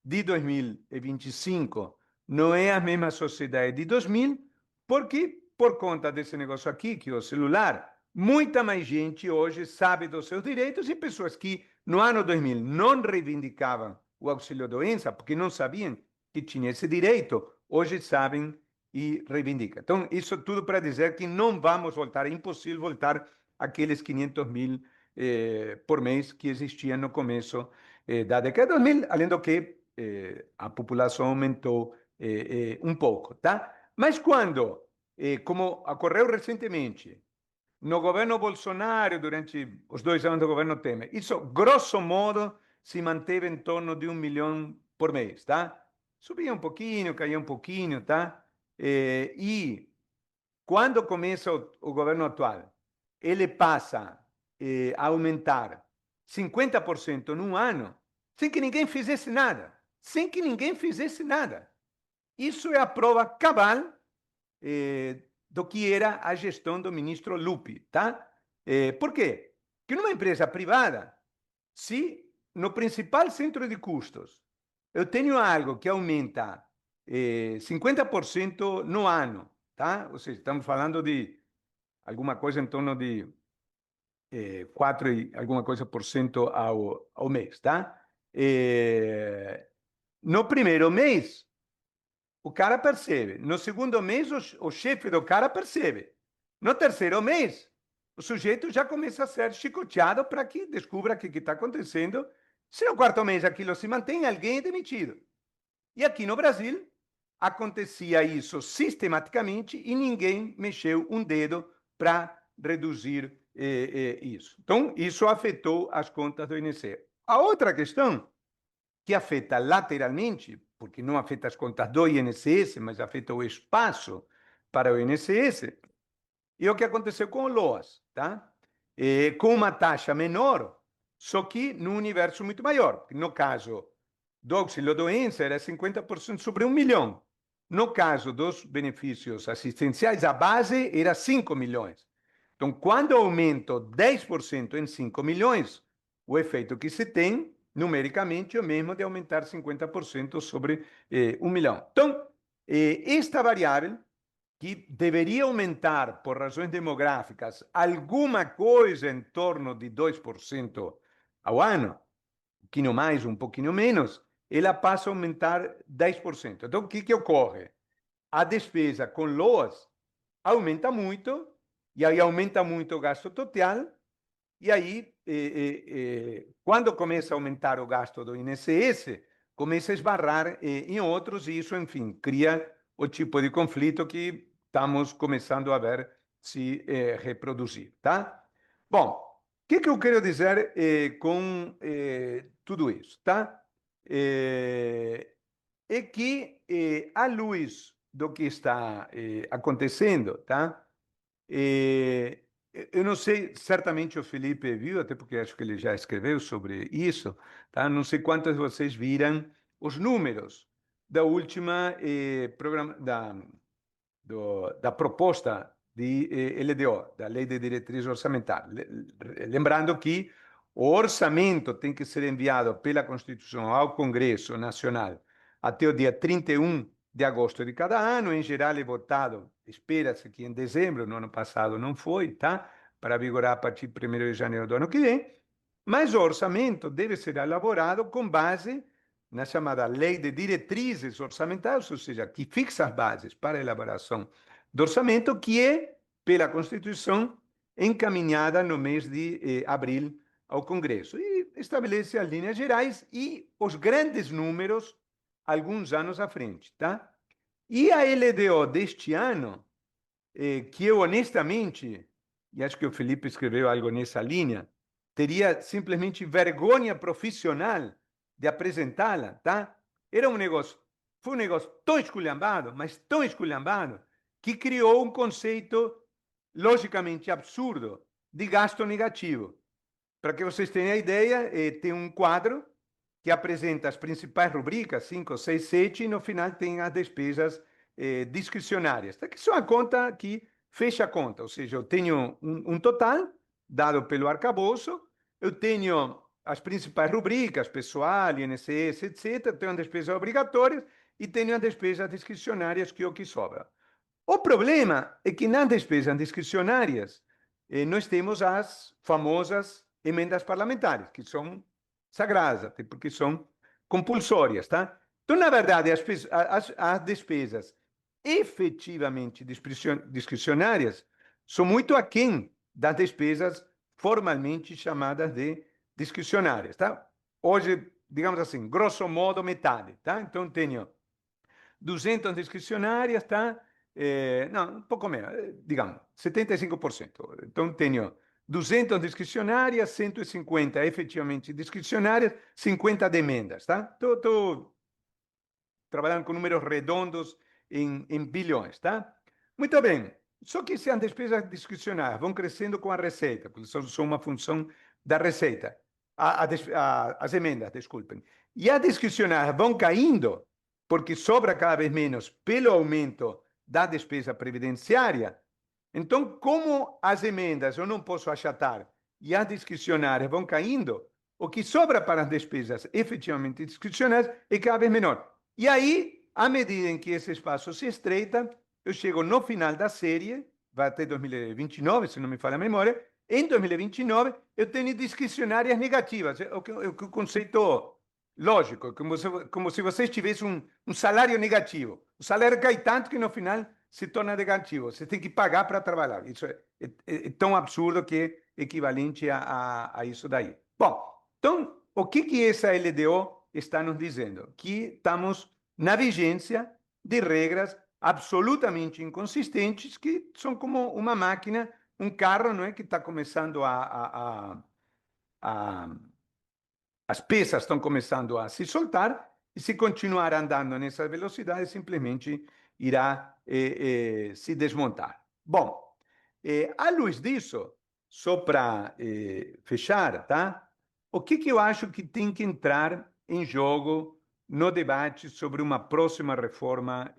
de 2025 não é a mesma sociedade de 2000, porque por conta desse negócio aqui, que é o celular, muita mais gente hoje sabe dos seus direitos e pessoas que no ano 2000 não reivindicavam o auxílio-doença, porque não sabiam que tinha esse direito, hoje sabem e reivindica. Então, isso tudo para dizer que não vamos voltar, é impossível voltar àqueles 500 mil por mês que existiam no começo da década de 2000, além do que a população aumentou um pouco, tá? Mas quando, como ocorreu recentemente, no governo Bolsonaro, durante os 2 anos do governo Temer, isso, grosso modo, se manteve em torno de 1 milhão por mês, tá? Subia um pouquinho, caía um pouquinho, tá? E quando começa o governo atual, ele passa a aumentar 50% num ano, sem que ninguém fizesse nada. Sem que ninguém fizesse nada. Isso é a prova cabal do que era a gestão do ministro Lupi, tá? Por quê? Porque numa empresa privada, se no principal centro de custos eu tenho algo que aumenta 50% no ano, tá? Ou seja, estamos falando de alguma coisa em torno de 4 e alguma coisa por cento ao mês, tá? No primeiro mês, o cara percebe. No segundo mês, o chefe do cara percebe. No terceiro mês, o sujeito já começa a ser chicoteado para que descubra o que está acontecendo. Se no quarto mês aquilo se mantém, alguém é demitido. E aqui no Brasil, acontecia isso sistematicamente e ninguém mexeu um dedo para reduzir isso. Então, isso afetou as contas do INSS. A outra questão que afeta lateralmente, porque não afeta as contas do INSS, mas afeta o espaço para o INSS, e o que aconteceu com o LOAS, tá? Com uma taxa menor, só que num universo muito maior. No caso do auxílio-doença, era 50% sobre 1 milhão. No caso dos benefícios assistenciais, a base era 5 milhões. Então, quando aumento 10% em 5 milhões, o efeito que se tem, numericamente, é o mesmo de aumentar 50% sobre 1 milhão. Então, esta variável que deveria aumentar por razões demográficas alguma coisa em torno de 2% ao ano, um pouquinho mais, um pouquinho menos, ela passa a aumentar 10%. Então, o que ocorre? A despesa com LOAS aumenta muito, e aí aumenta muito o gasto total, e aí, quando começa a aumentar o gasto do INSS, começa a esbarrar em outros, e isso, enfim, cria o tipo de conflito que estamos começando a ver se reproduzir, tá? Bom, o que eu quero dizer com tudo isso, tá? É que, à luz do que está acontecendo, tá? Eh, eu não sei, certamente o Felipe viu, até porque acho que ele já escreveu sobre isso, tá? Não sei quantos de vocês viram os números da última da proposta de LDO, da Lei de Diretriz Orçamentária. Lembrando que o orçamento tem que ser enviado pela Constituição ao Congresso Nacional até o dia 31 de agosto de cada ano. Em geral, é votado, espera-se que em dezembro, no ano passado não foi, tá? Para vigorar a partir de 1º de janeiro do ano que vem. Mas o orçamento deve ser elaborado com base na chamada Lei de Diretrizes Orçamentárias, ou seja, que fixa as bases para a elaboração do orçamento, que é, pela Constituição, encaminhada no mês de abril ao Congresso. E estabelece as linhas gerais e os grandes números alguns anos à frente, tá? E a LDO deste ano, que eu honestamente, e acho que o Felipe escreveu algo nessa linha, teria simplesmente vergonha profissional de apresentá-la, tá? Era um negócio, foi um negócio tão esculhambado, mas tão esculhambado, que criou um conceito logicamente absurdo de gasto negativo. Para que vocês tenham a ideia, tem um quadro que apresenta as principais rubricas, 5, 6, 7, e no final tem as despesas discricionárias, tá? Que são a conta que fecha a conta, ou seja, eu tenho um total dado pelo arcabouço, eu tenho as principais rubricas, pessoal, INSS, etc., tenho as despesas obrigatórias e tenho as despesas discricionárias, que é o que sobra. O problema é que nas despesas discricionárias nós temos as famosas emendas parlamentares, que são sagradas, até porque são compulsórias, tá? Então, na verdade, as despesas efetivamente discricionárias são muito aquém das despesas formalmente chamadas de discricionárias, tá? Hoje, digamos assim, grosso modo, metade, tá? Então, tenho 200 discricionárias, tá? Não, um pouco menos, digamos, 75%. Então, tenho 200 discricionárias, 150 efetivamente discricionárias, 50 de emendas, tá? Estou trabalhando com números redondos em bilhões, tá? Muito bem. Só que se as despesas discricionárias vão crescendo com a receita, porque são uma função da receita, as emendas, desculpem, e as discricionárias vão caindo, porque sobra cada vez menos pelo aumento da despesa previdenciária. Então, como as emendas eu não posso achatar e as discricionárias vão caindo, o que sobra para as despesas efetivamente discricionárias é cada vez menor. E aí, à medida em que esse espaço se estreita, eu chego no final da série, vai até 2029, se não me falha a memória. Em 2029, eu tenho discricionárias negativas. O conceito lógico, como se você tivesse um salário negativo. O salário cai tanto que no final se torna negativo. Você tem que pagar para trabalhar. Isso é tão absurdo que é equivalente a isso daí. Bom, então, o que essa LDO está nos dizendo? Que estamos na vigência de regras absolutamente inconsistentes que são como uma máquina, um carro, não é, que está começando a as peças estão começando a se soltar e se continuar andando nessa velocidade, simplesmente irá se desmontar. Bom, à luz disso, só para fechar, tá? O que eu acho que tem que entrar em jogo no debate sobre uma próxima reforma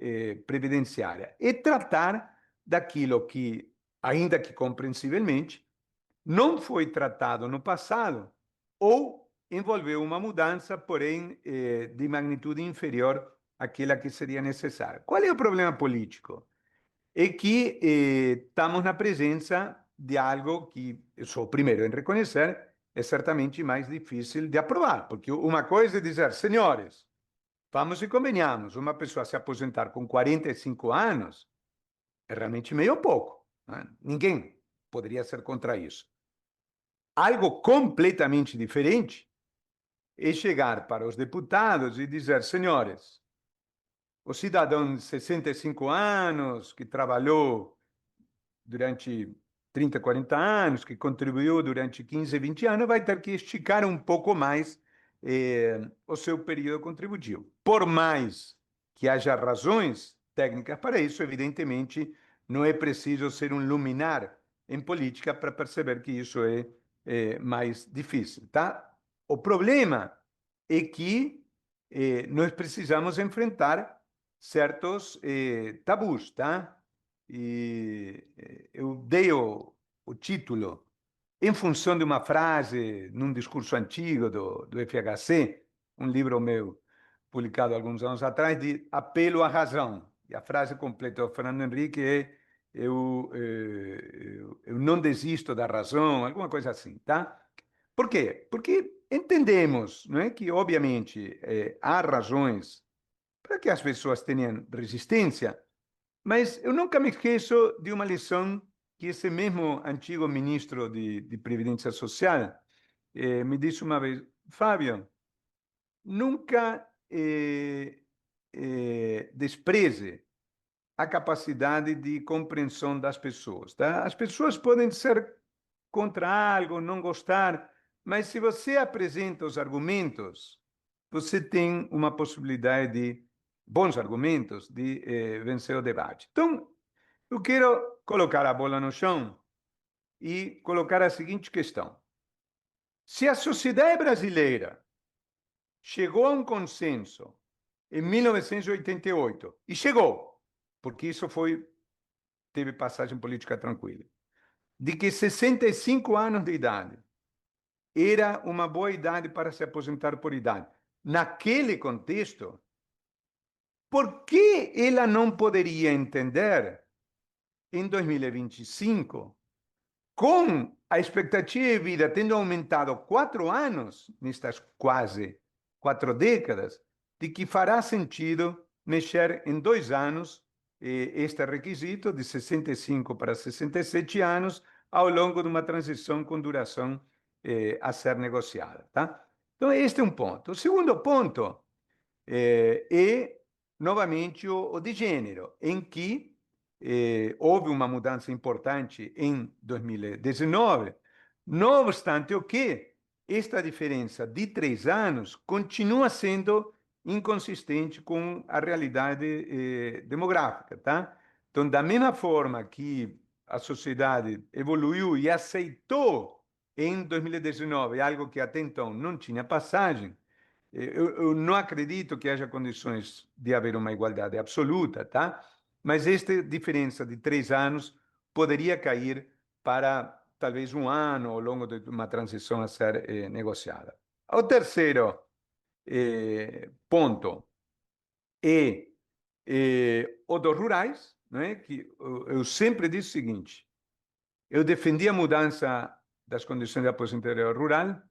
previdenciária? É tratar daquilo que, ainda que compreensivelmente, não foi tratado no passado ou envolveu uma mudança, porém de magnitude inferior àquela que seria necessária. Qual é o problema político? É que estamos na presença de algo que eu sou o primeiro em reconhecer, é certamente mais difícil de aprovar, porque uma coisa é dizer, senhores, vamos e convenhamos, uma pessoa se aposentar com 45 anos é realmente meio pouco, né? Ninguém poderia ser contra isso. Algo completamente diferente é chegar para os deputados e dizer, senhores, o cidadão de 65 anos que trabalhou durante 30, 40 anos, que contribuiu durante 15, 20 anos, vai ter que esticar um pouco mais o seu período contributivo. Por mais que haja razões técnicas para isso, evidentemente, não é preciso ser um luminar em política para perceber que isso é mais difícil, tá? O problema é que nós precisamos enfrentar certos tabus, tá? E eu dei o título em função de uma frase num discurso antigo do FHC, um livro meu publicado alguns anos atrás, de Apelo à Razão. E a frase completa do Fernando Henrique é eu não desisto da razão, alguma coisa assim, tá? Por quê? Porque entendemos, não é, que, obviamente, há razões para que as pessoas tenham resistência, mas eu nunca me esqueço de uma lição que esse mesmo antigo ministro de Previdência Social me disse uma vez: Fábio, nunca despreze a capacidade de compreensão das pessoas, tá? As pessoas podem ser contra algo, não gostar, mas se você apresenta os argumentos, você tem uma possibilidade de bons argumentos de vencer o debate. Então, eu quero colocar a bola no chão e colocar a seguinte questão: se a sociedade brasileira chegou a um consenso em 1988, e chegou, porque isso teve passagem política tranquila, de que 65 anos de idade era uma boa idade para se aposentar por idade. Naquele contexto, por que ela não poderia entender, em 2025, com a expectativa de vida tendo aumentado 4 anos, nestas quase 4 décadas, de que fará sentido mexer em 2 anos este requisito de 65 para 67 anos, ao longo de uma transição com duração a ser negociada, tá? Então, este é um ponto. O segundo ponto é, novamente, o de gênero, em que houve uma mudança importante em 2019, não obstante o que, esta diferença de 3 anos continua sendo inconsistente com a realidade demográfica, tá? Então, da mesma forma que a sociedade evoluiu e aceitou em 2019 algo que até então não tinha passagem, eu não acredito que haja condições de haver uma igualdade absoluta, tá? Mas esta diferença de 3 anos poderia cair para talvez 1 ano ao longo de uma transição a ser negociada. O terceiro ponto é o dos rurais, né? Que eu sempre disse o seguinte: eu defendi a mudança das condições de aposentadoria rural,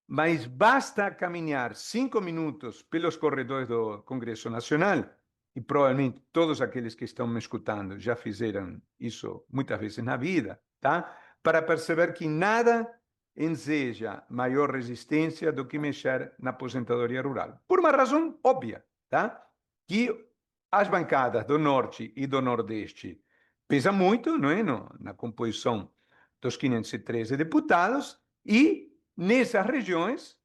mas basta caminhar 5 minutos pelos corredores do Congresso Nacional, e provavelmente todos aqueles que estão me escutando já fizeram isso muitas vezes na vida, tá? Para perceber que nada enseja maior resistência do que mexer na aposentadoria rural. Por uma razão óbvia, tá? Que as bancadas do Norte e do Nordeste pesam muito, não é? Na composição dos 513 deputados, e nessas regiões,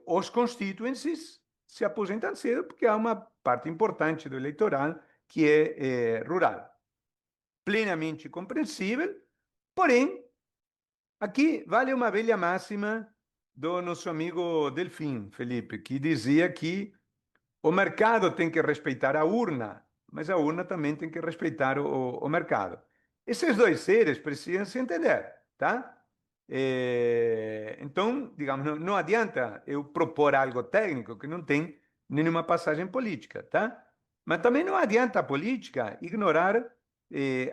os constituencies se aposentam cedo porque há uma parte importante do eleitoral que é rural. Plenamente compreensível, porém, aqui vale uma velha máxima do nosso amigo Delfim, Felipe, que dizia que o mercado tem que respeitar a urna, mas a urna também tem que respeitar o mercado. Esses dois seres precisam se entender, tá? Então, digamos, não adianta eu propor algo técnico que não tem nenhuma passagem política, tá? Mas também não adianta a política ignorar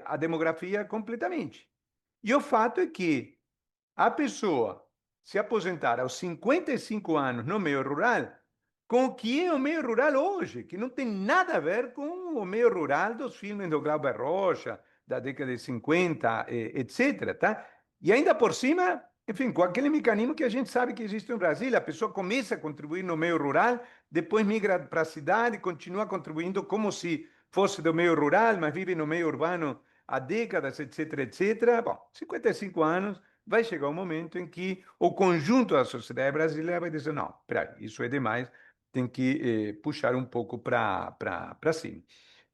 a demografia completamente. E o fato é que a pessoa se aposentar aos 55 anos no meio rural, com o que é o meio rural hoje, que não tem nada a ver com o meio rural dos filmes do Glauber Rocha, da década de 50, etc. Tá? E ainda por cima, enfim, com aquele mecanismo que a gente sabe que existe no Brasil, a pessoa começa a contribuir no meio rural, depois migra para a cidade, continua contribuindo como se fosse do meio rural, mas vive no meio urbano há décadas, etc, etc. Bom, 55 anos, vai chegar um momento em que o conjunto da sociedade brasileira vai dizer, não, peraí, isso é demais, tem que puxar um pouco para cima.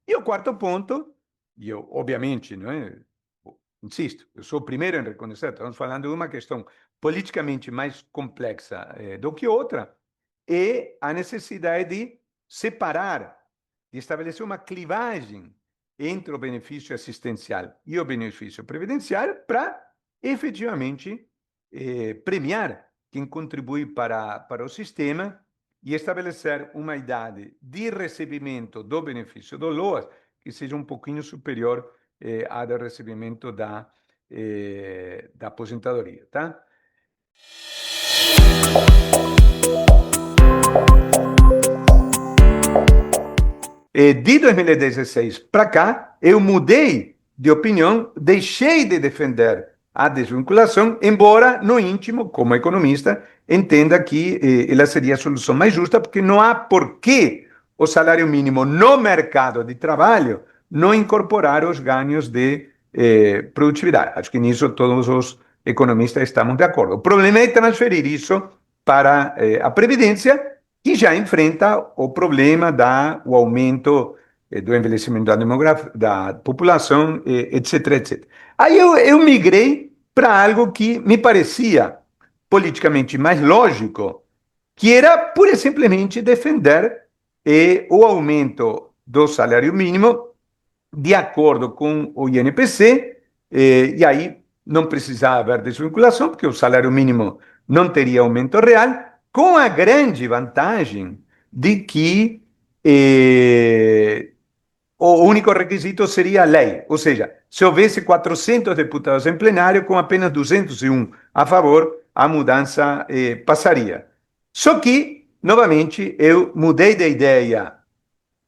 E o quarto ponto, e eu, obviamente, não é, insisto, eu sou o primeiro em reconhecer, estamos falando de uma questão politicamente mais complexa do que outra, é a necessidade de separar, de estabelecer uma clivagem entre o benefício assistencial e o benefício previdenciário para efetivamente premiar quem contribui para o sistema e estabelecer uma idade de recebimento do benefício do LOAS que seja um pouquinho superior à do recebimento da aposentadoria, tá? De 2016 para cá, eu mudei de opinião, deixei de defender a desvinculação, embora no íntimo, como economista, entenda que ela seria a solução mais justa, porque não há por que o salário mínimo no mercado de trabalho não incorporar os ganhos de produtividade. Acho que nisso todos os economistas estamos de acordo. O problema é transferir isso para a Previdência, que já enfrenta o problema do aumento do envelhecimento da população, etc, etc. Aí eu migrei para algo que me parecia politicamente mais lógico que era pura e simplesmente defender o aumento do salário mínimo de acordo com o INPC, e aí não precisava haver desvinculação, porque o salário mínimo não teria aumento real, com a grande vantagem de que o único requisito seria a lei, ou seja, se houvesse 400 deputados em plenário, com apenas 201 a favor, a mudança passaria. Só que, novamente, eu mudei de ideia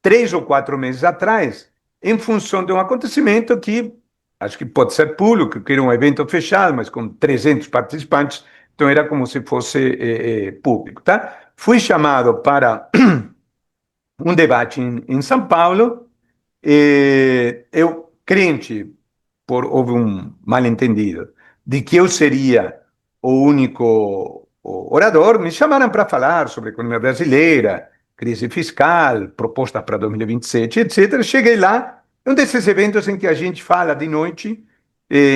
3 ou 4 meses atrás, em função de um acontecimento que acho que pode ser público, que era um evento fechado, mas com 300 participantes, então era como se fosse público, tá? Fui chamado para um debate em São Paulo, eu, crente, houve um mal-entendido, de que eu seria o único orador, me chamaram para falar sobre a economia brasileira, crise fiscal, propostas para 2027, etc. Cheguei lá, é um desses eventos em que a gente fala de noite,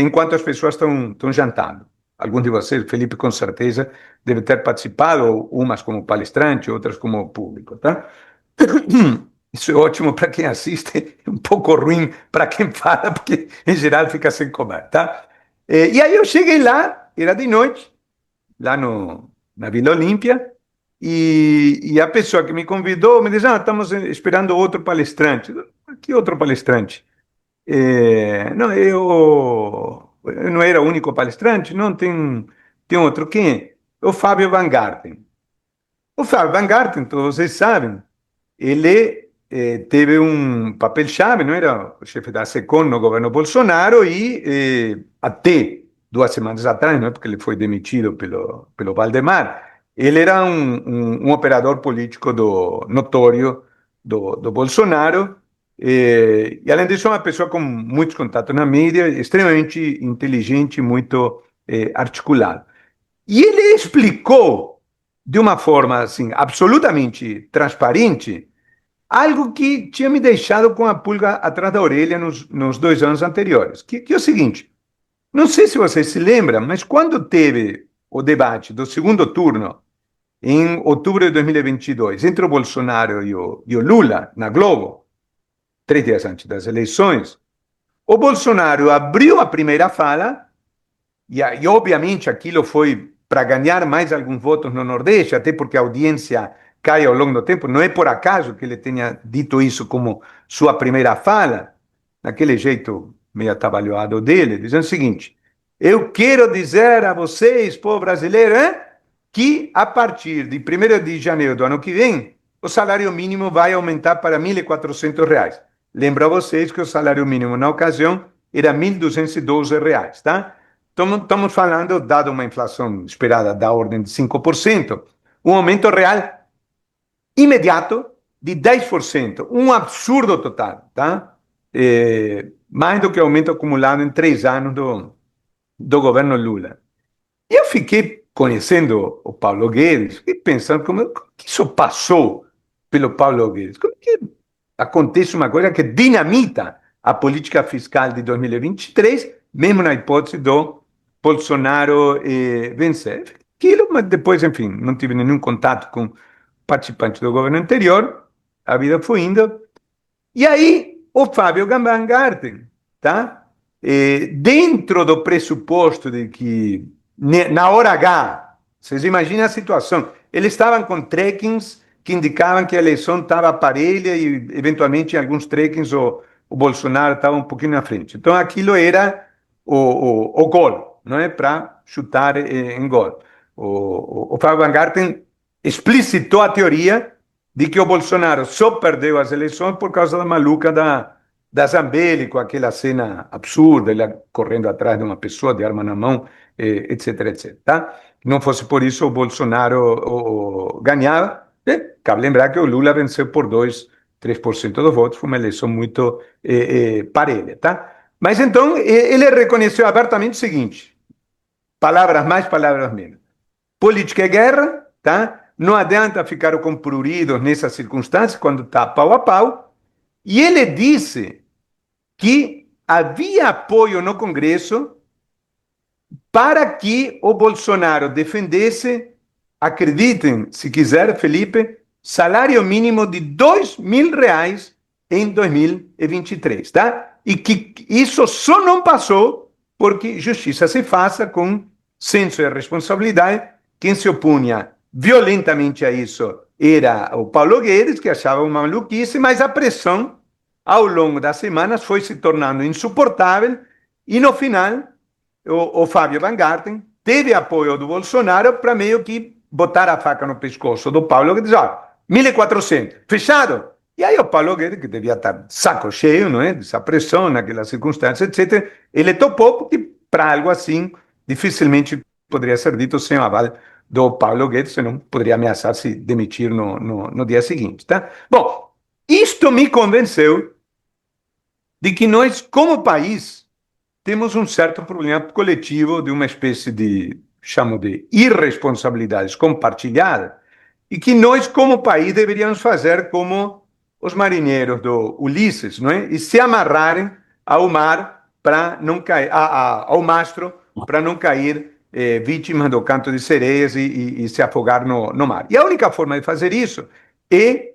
enquanto as pessoas estão jantando. Alguns de vocês, Felipe, com certeza, deve ter participado, umas como palestrante, outras como público, tá? Isso é ótimo para quem assiste, um pouco ruim para quem fala, porque em geral fica sem comer, tá? E aí eu cheguei lá, era de noite, lá na Vila Olímpia, e a pessoa que me convidou me disse, estamos esperando outro palestrante. Que outro palestrante? Não, eu não era o único palestrante, não, tem outro. Quem é? O Fábio Van Garten. O Fábio Van Garten, todos vocês sabem, ele teve um papel-chave, não era o chefe da SECOM no governo Bolsonaro e até 2 semanas atrás, não é porque ele foi demitido pelo Valdemar, ele era um operador político notório do Bolsonaro e, além disso, uma pessoa com muitos contatos na mídia, extremamente inteligente, muito articulado. E ele explicou de uma forma assim absolutamente transparente algo que tinha me deixado com a pulga atrás da orelha nos 2 anos anteriores, que é o seguinte, não sei se você se lembra, mas quando teve o debate do segundo turno, em outubro de 2022, entre o Bolsonaro e o Lula, na Globo, 3 dias antes das eleições, o Bolsonaro abriu a primeira fala, e obviamente aquilo foi para ganhar mais alguns votos no Nordeste, até porque a audiência cai ao longo do tempo. Não é por acaso que ele tenha dito isso como sua primeira fala, daquele jeito meio atabalhoado dele, dizendo o seguinte: eu quero dizer a vocês, povo brasileiro, que a partir de 1º de janeiro do ano que vem, o salário mínimo vai aumentar para R$ 1.400. Lembro a vocês que o salário mínimo na ocasião era R$ 1.212, tá? Estamos falando, dado uma inflação esperada da ordem de 5%, um aumento real imediato de 10%, um absurdo total, tá? Mais do que o aumento acumulado em 3 anos do governo Lula. E eu fiquei conhecendo o Paulo Guedes e pensando como que isso passou pelo Paulo Guedes. Como que acontece uma coisa que dinamita a política fiscal de 2023, mesmo na hipótese do Bolsonaro vencer. Aquilo, mas depois, enfim, não tive nenhum contato com participantes do governo anterior, a vida foi indo. E aí, o Fábio Van Garten, tá? Dentro do pressuposto de que, na hora H, vocês imaginam a situação, eles estavam com trackings que indicavam que a eleição estava parelha e, eventualmente, em alguns trackings o Bolsonaro estava um pouquinho na frente. Então, aquilo era o gol, não é? Para chutar em gol. O Fábio Van Garten explicitou a teoria de que o Bolsonaro só perdeu as eleições por causa da maluca da Zambelli, com aquela cena absurda, ele correndo atrás de uma pessoa de arma na mão, etc, etc. Tá? Não fosse por isso, o Bolsonaro ganhava. Cabe lembrar que o Lula venceu por 3% dos votos, foi uma eleição muito parelha. Tá? Mas então, ele reconheceu abertamente o seguinte, palavras mais, palavras menos. Política é guerra, tá? Não adianta ficar com pruridos nessas circunstâncias, quando está pau a pau. E ele disse que havia apoio no Congresso para que o Bolsonaro defendesse acreditem, se quiser, Felipe, salário mínimo de R$ 2.000 em 2023, tá? E que isso só não passou porque justiça se faça com senso de responsabilidade. Quem se opunha violentamente a isso era o Paulo Guedes, que achava uma maluquice, mas a pressão ao longo das semanas foi se tornando insuportável e no final o Fábio Van Garten teve apoio do Bolsonaro para meio que botar a faca no pescoço do Paulo Guedes, ó, 1.400, fechado? E aí o Paulo Guedes, que devia estar saco cheio, não é, dessa pressão, naquela circunstância, etc., ele topou, porque para algo assim, dificilmente poderia ser dito sem o aval do Paulo Guedes, senão poderia ameaçar se demitir no dia seguinte, tá? Bom, isto me convenceu de que nós, como país, temos um certo problema coletivo de uma espécie de, chamo de irresponsabilidades compartilhada, e que nós, como país, deveríamos fazer como os marinheiros do Ulisses, não é? E se amarrarem ao mar para não cair, ao mastro para não cair vítimas do canto de sereias e se afogar no mar. E a única forma de fazer isso é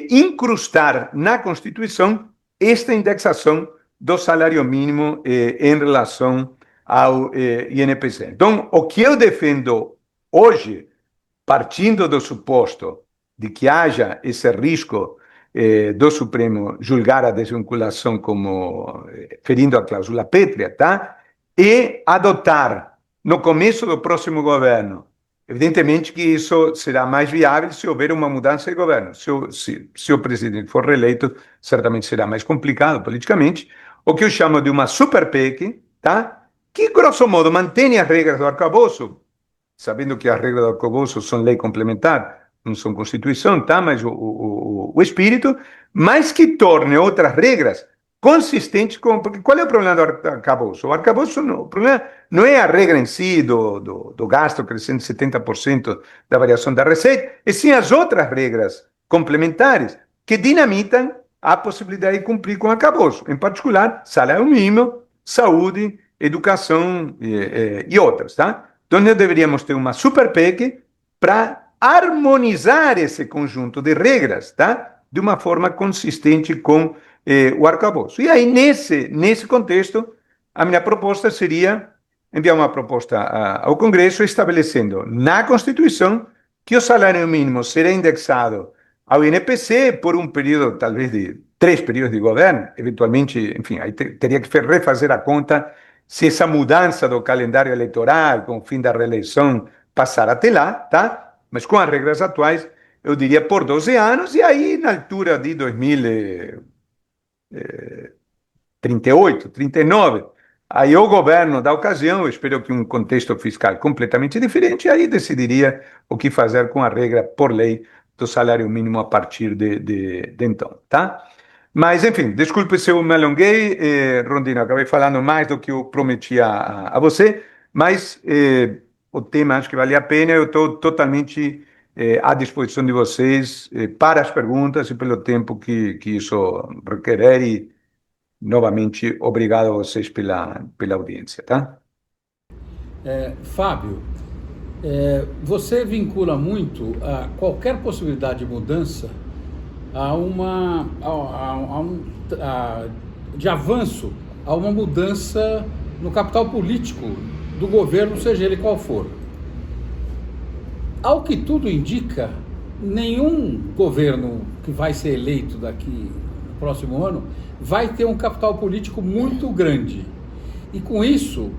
incrustar na Constituição esta indexação do salário mínimo em relação ao INPC. Então, o que eu defendo hoje, partindo do suposto de que haja esse risco do Supremo julgar a desvinculação como ferindo a cláusula pétrea, tá? E adotar no começo do próximo governo. Evidentemente que isso será mais viável se houver uma mudança de governo. Se o presidente for reeleito, certamente será mais complicado politicamente. O que eu chamo de uma super PEC, tá? Que, grosso modo, mantém as regras do arcabouço, sabendo que as regras do arcabouço são lei complementar, não são Constituição, tá? Mas o espírito, mas que torne outras regras consistentes com... Porque qual é o problema do arcabouço? O arcabouço, o problema não é a regra em si do gasto crescendo 70% da variação da receita, e sim as outras regras complementares que dinamitam a possibilidade de cumprir com o arcabouço, em particular, salário mínimo, saúde, educação e outras, tá? Então, nós deveríamos ter uma super PEC para harmonizar esse conjunto de regras, tá? De uma forma consistente com o arcabouço. E aí, nesse contexto, a minha proposta seria enviar uma proposta ao Congresso estabelecendo na Constituição que o salário mínimo será indexado ao INPC por um período, talvez, de 3 períodos de governo, eventualmente, enfim, aí teria que refazer a conta se essa mudança do calendário eleitoral, com o fim da reeleição, passar até lá, tá? Mas com as regras atuais, eu diria por 12 anos, e aí, na altura de 2038, 39, aí o governo da ocasião, eu espero que um contexto fiscal completamente diferente, aí decidiria o que fazer com a regra por lei do salário mínimo a partir de então, tá? Mas, enfim, desculpe se eu me alonguei, Rondino, acabei falando mais do que eu prometi a você, mas o tema acho que vale a pena, eu estou totalmente à disposição de vocês para as perguntas e pelo tempo que isso requerer, e novamente obrigado a vocês pela audiência, tá? Fábio, você vincula muito a qualquer possibilidade de mudança de avanço a uma mudança no capital político do governo, seja ele qual for. Ao que tudo indica, nenhum governo que vai ser eleito daqui no próximo ano vai ter um capital político muito grande. E com isso,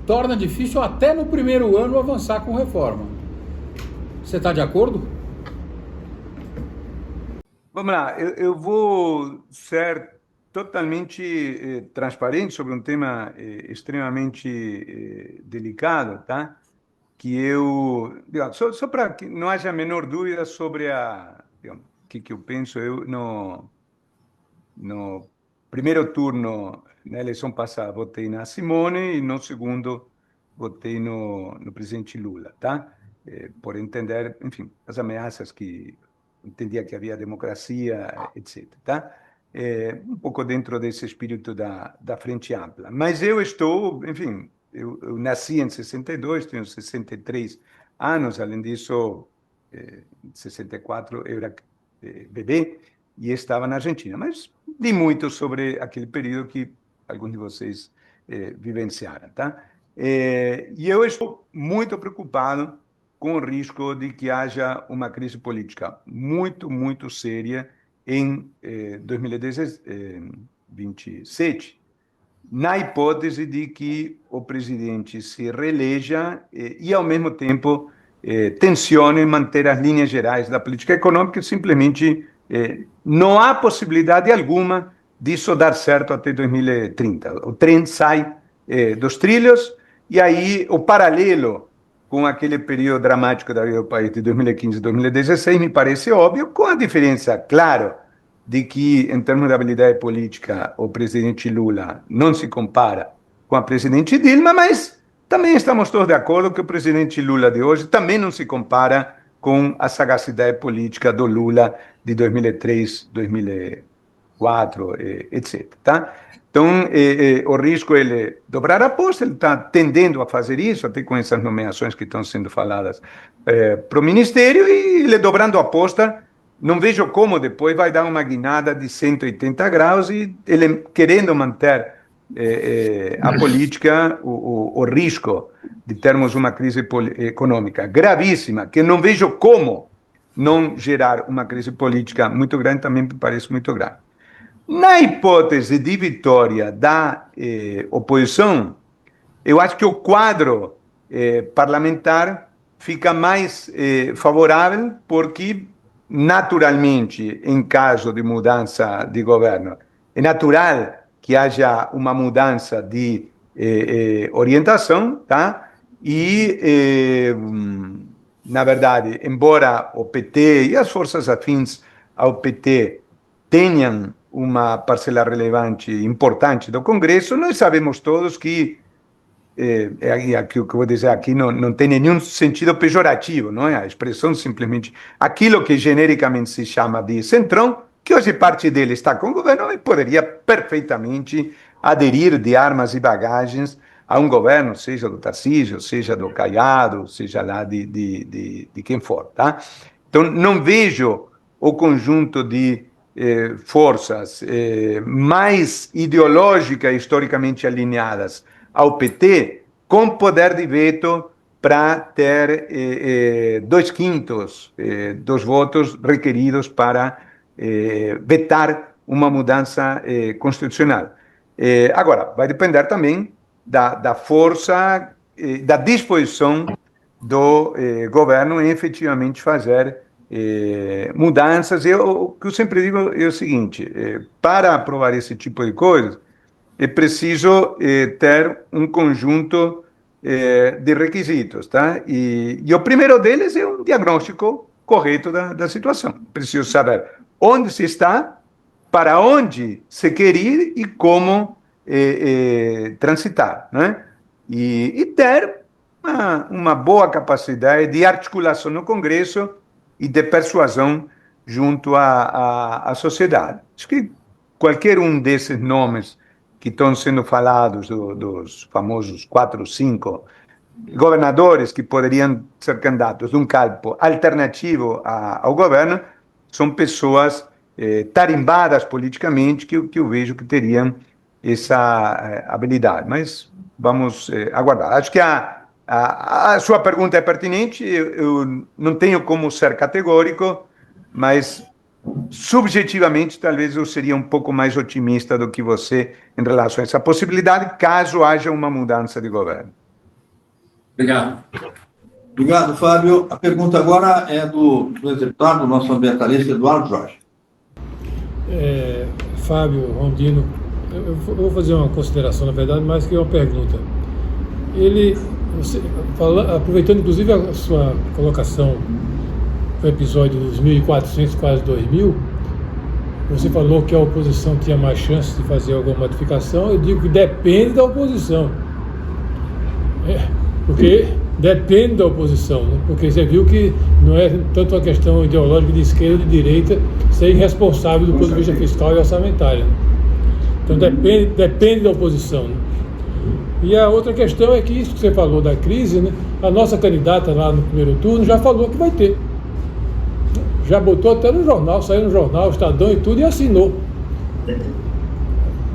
torna difícil até no primeiro ano avançar com reforma. Você está de acordo? Vamos lá, eu vou ser totalmente transparente sobre um tema extremamente delicado, tá? Que eu, digamos, só para que não haja a menor dúvida sobre digamos, o que eu penso, eu no primeiro turno, na eleição passada, votei na Simone, e no segundo votei no presidente Lula, tá? Por entender, enfim, as ameaças que entendia que havia democracia, etc., tá? Um pouco dentro desse espírito da Frente Ampla. Mas eu estou, enfim, eu nasci em 62, tenho 63 anos. Além disso, em 64 eu era bebê e estava na Argentina. Mas li muito sobre aquele período que alguns de vocês vivenciaram, tá? E eu estou muito preocupado com o risco de que haja uma crise política muito, muito séria em 2027, na hipótese de que o presidente se reeleja e, ao mesmo tempo, tencione manter as linhas gerais da política econômica. Simplesmente não há possibilidade alguma disso dar certo até 2030. O trem sai dos trilhos e aí o paralelo com aquele período dramático da vida do país de 2015 e 2016 me parece óbvio, com a diferença, claro, de que, em termos de habilidade política, o presidente Lula não se compara com a presidente Dilma, mas também estamos todos de acordo que o presidente Lula de hoje também não se compara com a sagacidade política do Lula de 2003, 2004, etc. Tá? Então, o risco é ele dobrar a aposta. Ele está tendendo a fazer isso, até com essas nomeações que estão sendo faladas para o Ministério, e ele dobrando a aposta, não vejo como depois vai dar uma guinada de 180 graus e ele querendo manter a política, o risco de termos uma crise econômica gravíssima, que não vejo como não gerar uma crise política muito grande, também me parece muito grave. Na hipótese de vitória da oposição, eu acho que o quadro parlamentar fica mais favorável, porque, naturalmente, em caso de mudança de governo, é natural que haja uma mudança de orientação, tá? E, na verdade, embora o PT e as forças afins ao PT tenham uma parcela relevante, importante do Congresso, nós sabemos todos que, o que eu vou dizer aqui não tem nenhum sentido pejorativo, não é? A expressão simplesmente, aquilo que genericamente se chama de centrão, que hoje parte dele está com o governo, e poderia perfeitamente aderir de armas e bagagens a um governo, seja do Tarcísio, seja do Caiado, seja lá de quem for, tá? Então, não vejo o conjunto de forças mais ideológicas, historicamente alinhadas ao PT, com poder de veto para ter 2/5 dos votos requeridos para vetar uma mudança constitucional. Agora, vai depender também da força, da disposição do governo em efetivamente fazer mudanças. O que eu sempre digo é o seguinte: para aprovar esse tipo de coisas, é preciso ter um conjunto de requisitos, tá? E o primeiro deles é um diagnóstico correto da situação. Preciso saber onde se está, para onde se quer ir e como transitar, né? E ter uma boa capacidade de articulação no Congresso e de persuasão junto à sociedade. Acho que qualquer um desses nomes que estão sendo falados, dos famosos 4 ou 5 governadores que poderiam ser candidatos de um campo alternativo ao governo, são pessoas tarimbadas politicamente que eu vejo que teriam essa habilidade. Mas vamos aguardar. Acho que a sua pergunta é pertinente. Eu não tenho como ser categórico, mas subjetivamente talvez eu seria um pouco mais otimista do que você em relação a essa possibilidade, caso haja uma mudança de governo. Obrigado. Obrigado, Fábio. A pergunta agora é do deputado, do nosso ambientalista Eduardo Jorge. Fábio, Rondino, eu vou fazer uma consideração, na verdade, mais que uma pergunta. Aproveitando inclusive a sua colocação no episódio dos 1.400, quase 2.000, você falou que a oposição tinha mais chance de fazer alguma modificação. Eu digo que depende da oposição. Porque depende da oposição, né? Porque você viu que não é tanto uma questão ideológica de esquerda ou de direita ser irresponsável do ponto de vista fiscal e orçamentário, né? Então depende da oposição, né? E a outra questão é que isso que você falou da crise, né? A nossa candidata lá no primeiro turno já falou que vai ter. Já botou até no jornal, saiu no jornal, Estadão e tudo, e assinou.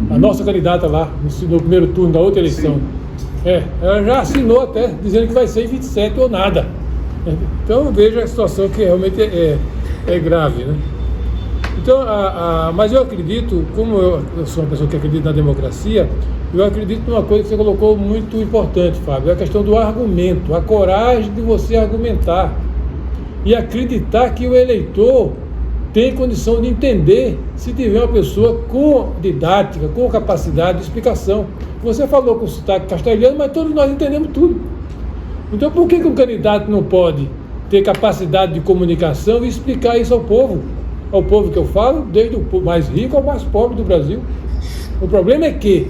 A nossa candidata lá, no primeiro turno da outra eleição. Ela já assinou até, dizendo que vai ser em 27 ou nada. Então veja a situação que realmente é grave, né? Então, mas eu acredito, como eu sou uma pessoa que acredita na democracia, eu acredito numa coisa que você colocou muito importante, Fábio, é a questão do argumento, a coragem de você argumentar e acreditar que o eleitor tem condição de entender se tiver uma pessoa com didática, com capacidade de explicação. Você falou com sotaque castelhano, mas todos nós entendemos tudo. Então, por que um candidato não pode ter capacidade de comunicação e explicar isso ao povo? Ao povo que eu falo, desde o mais rico ao mais pobre do Brasil. O problema é que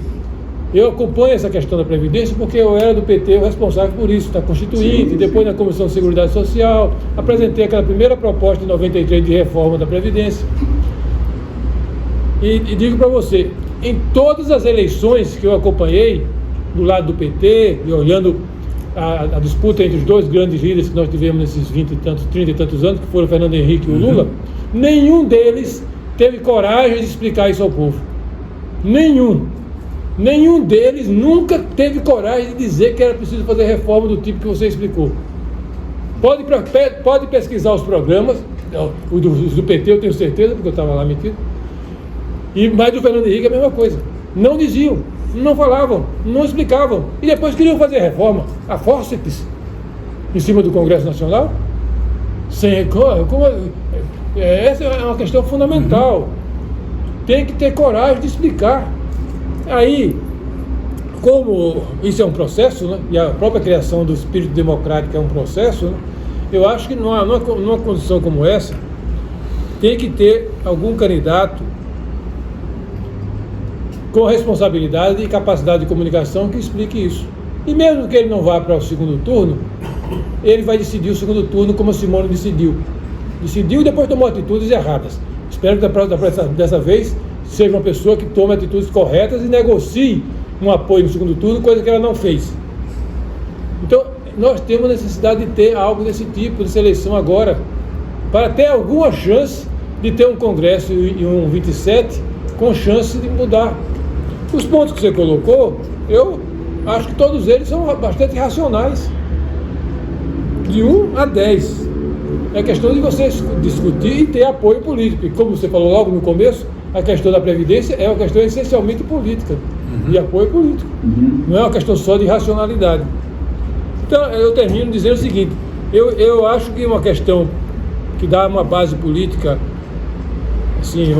eu acompanho essa questão da Previdência porque eu era do PT o responsável por isso, da Constituinte, depois na Comissão de Seguridade Social, apresentei aquela primeira proposta em 93 de reforma da Previdência. E digo para você, em todas as eleições que eu acompanhei, do lado do PT, e olhando a disputa entre os dois grandes líderes que nós tivemos nesses 30 e tantos anos, que foram o Fernando Henrique e o Lula, nenhum deles teve coragem de explicar isso ao povo. Nenhum deles nunca teve coragem de dizer que era preciso fazer reforma do tipo que você explicou. Pode pesquisar os programas, os do PT eu tenho certeza, porque eu estava lá metido, mas do Fernando Henrique é a mesma coisa. Não diziam, não falavam, não explicavam, e depois queriam fazer reforma, a fórceps, em cima do Congresso Nacional. Essa é uma questão fundamental. Tem que ter coragem de explicar. Aí, como isso é um processo, né, e a própria criação do espírito democrático é um processo, né, eu acho que numa condição como essa, tem que ter algum candidato com responsabilidade e capacidade de comunicação que explique isso. E mesmo que ele não vá para o segundo turno, ele vai decidir o segundo turno como a Simone decidiu. Decidiu e depois tomou atitudes erradas. Espero que dessa vez seja uma pessoa que tome atitudes corretas e negocie um apoio no segundo turno, coisa que ela não fez. Então, nós temos necessidade de ter algo desse tipo, dessa eleição agora, para ter alguma chance de ter um Congresso e um 27 com chance de mudar. Os pontos que você colocou, eu acho que todos eles são bastante racionais. De 1 a 10. É questão de você discutir e ter apoio político. E como você falou logo no começo, a questão da Previdência é uma questão essencialmente política, de apoio político. Não é uma questão só de racionalidade. Então, eu termino dizendo o seguinte, eu acho que uma questão que dá uma base política assim,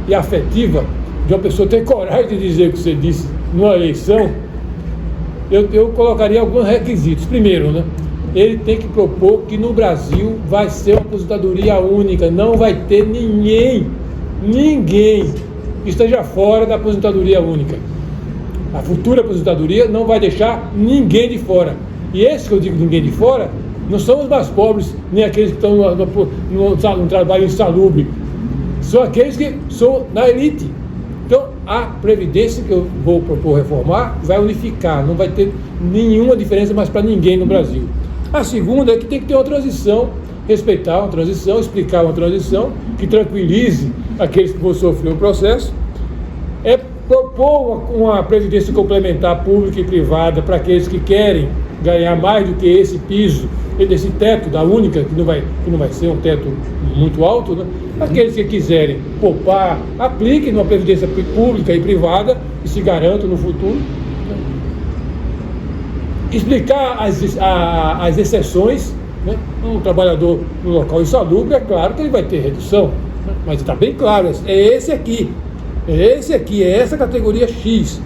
e afetiva, de uma pessoa ter coragem de dizer o que você disse numa eleição, eu colocaria alguns requisitos. Primeiro, né? Ele tem que propor que no Brasil vai ser uma aposentadoria única, não vai ter ninguém que esteja fora da aposentadoria única. A futura aposentadoria não vai deixar ninguém de fora. E esse que eu digo ninguém de fora, não são os mais pobres, nem aqueles que estão no trabalho insalubre. São aqueles que são na elite. Então, a Previdência que eu vou propor reformar vai unificar, não vai ter nenhuma diferença mais para ninguém no Brasil. A segunda é que tem que ter uma transição, respeitar uma transição, explicar uma transição que tranquilize aqueles que vão sofrer o processo. É propor uma previdência complementar pública e privada para aqueles que querem ganhar mais do que esse piso, esse teto da única, que não vai ser um teto muito alto, né? Aqueles que quiserem poupar, apliquem numa previdência pública e privada e se garantam no futuro. Explicar as exceções, né? Um trabalhador no local insalubre, é claro que ele vai ter redução, né? Mas está bem claro, é esse aqui, é essa categoria X.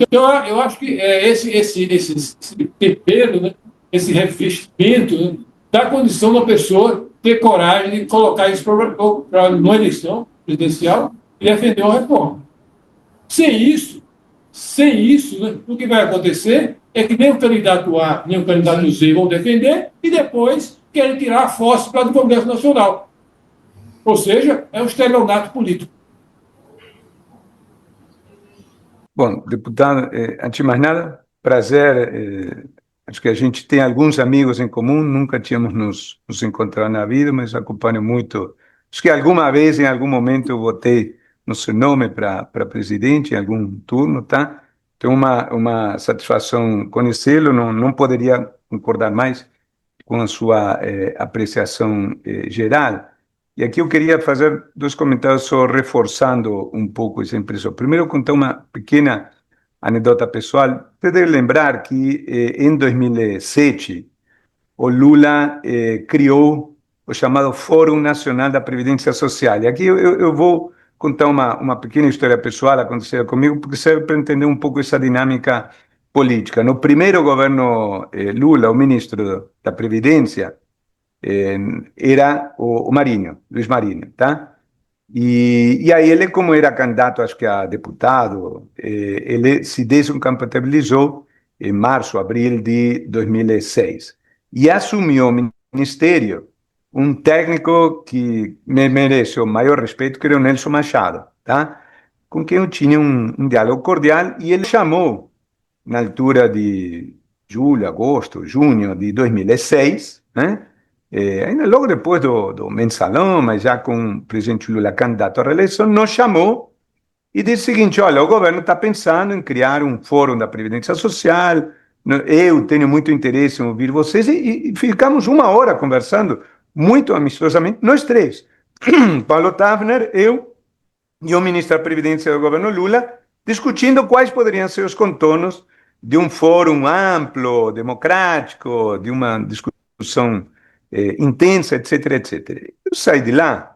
Eu acho que esse tempero, né? Esse revestimento, né? Dá condição da pessoa ter coragem de colocar isso para uma eleição presidencial e defender uma reforma. Sem isso, né, o que vai acontecer é que nem o candidato A, nem o candidato Z vão defender e depois querem tirar a força para o Congresso Nacional. Ou seja, é um estelionato político. Bom, deputado, antes de mais nada, prazer. Acho que a gente tem alguns amigos em comum, nunca tínhamos nos encontrado na vida, mas acompanho muito. Acho que alguma vez, em algum momento, eu votei no seu nome para presidente, em algum turno, tá? Então, uma satisfação conhecê-lo, não poderia concordar mais com a sua apreciação geral. E aqui eu queria fazer dois comentários só reforçando um pouco essa impressão. Primeiro, contar uma pequena anedota pessoal. Você deve lembrar que em 2007 o Lula criou o chamado Fórum Nacional da Previdência Social. E aqui eu vou contar uma pequena história pessoal acontecida comigo, porque serve para entender um pouco essa dinâmica política. No primeiro governo Lula, o ministro da Previdência era o Marinho, Luiz Marinho, tá? E aí ele, como era candidato, acho que a deputado, ele se descompatibilizou em março, abril de 2006 e assumiu o ministério um técnico que me merece o maior respeito, que era o Nelson Machado, tá? Com quem eu tinha um diálogo cordial, e ele chamou, na altura de julho, agosto, junho de 2006, né? Ainda logo depois do mensalão, mas já com o presidente Lula candidato à reeleição, nos chamou e disse o seguinte: olha, o governo está pensando em criar um fórum da Previdência Social, eu tenho muito interesse em ouvir vocês, e ficamos uma hora conversando, muito amistosamente, nós três, Paulo Tavner, eu e o ministro da Previdência do governo Lula, discutindo quais poderiam ser os contornos de um fórum amplo, democrático, de uma discussão intensa, etc, etc. Eu saí de lá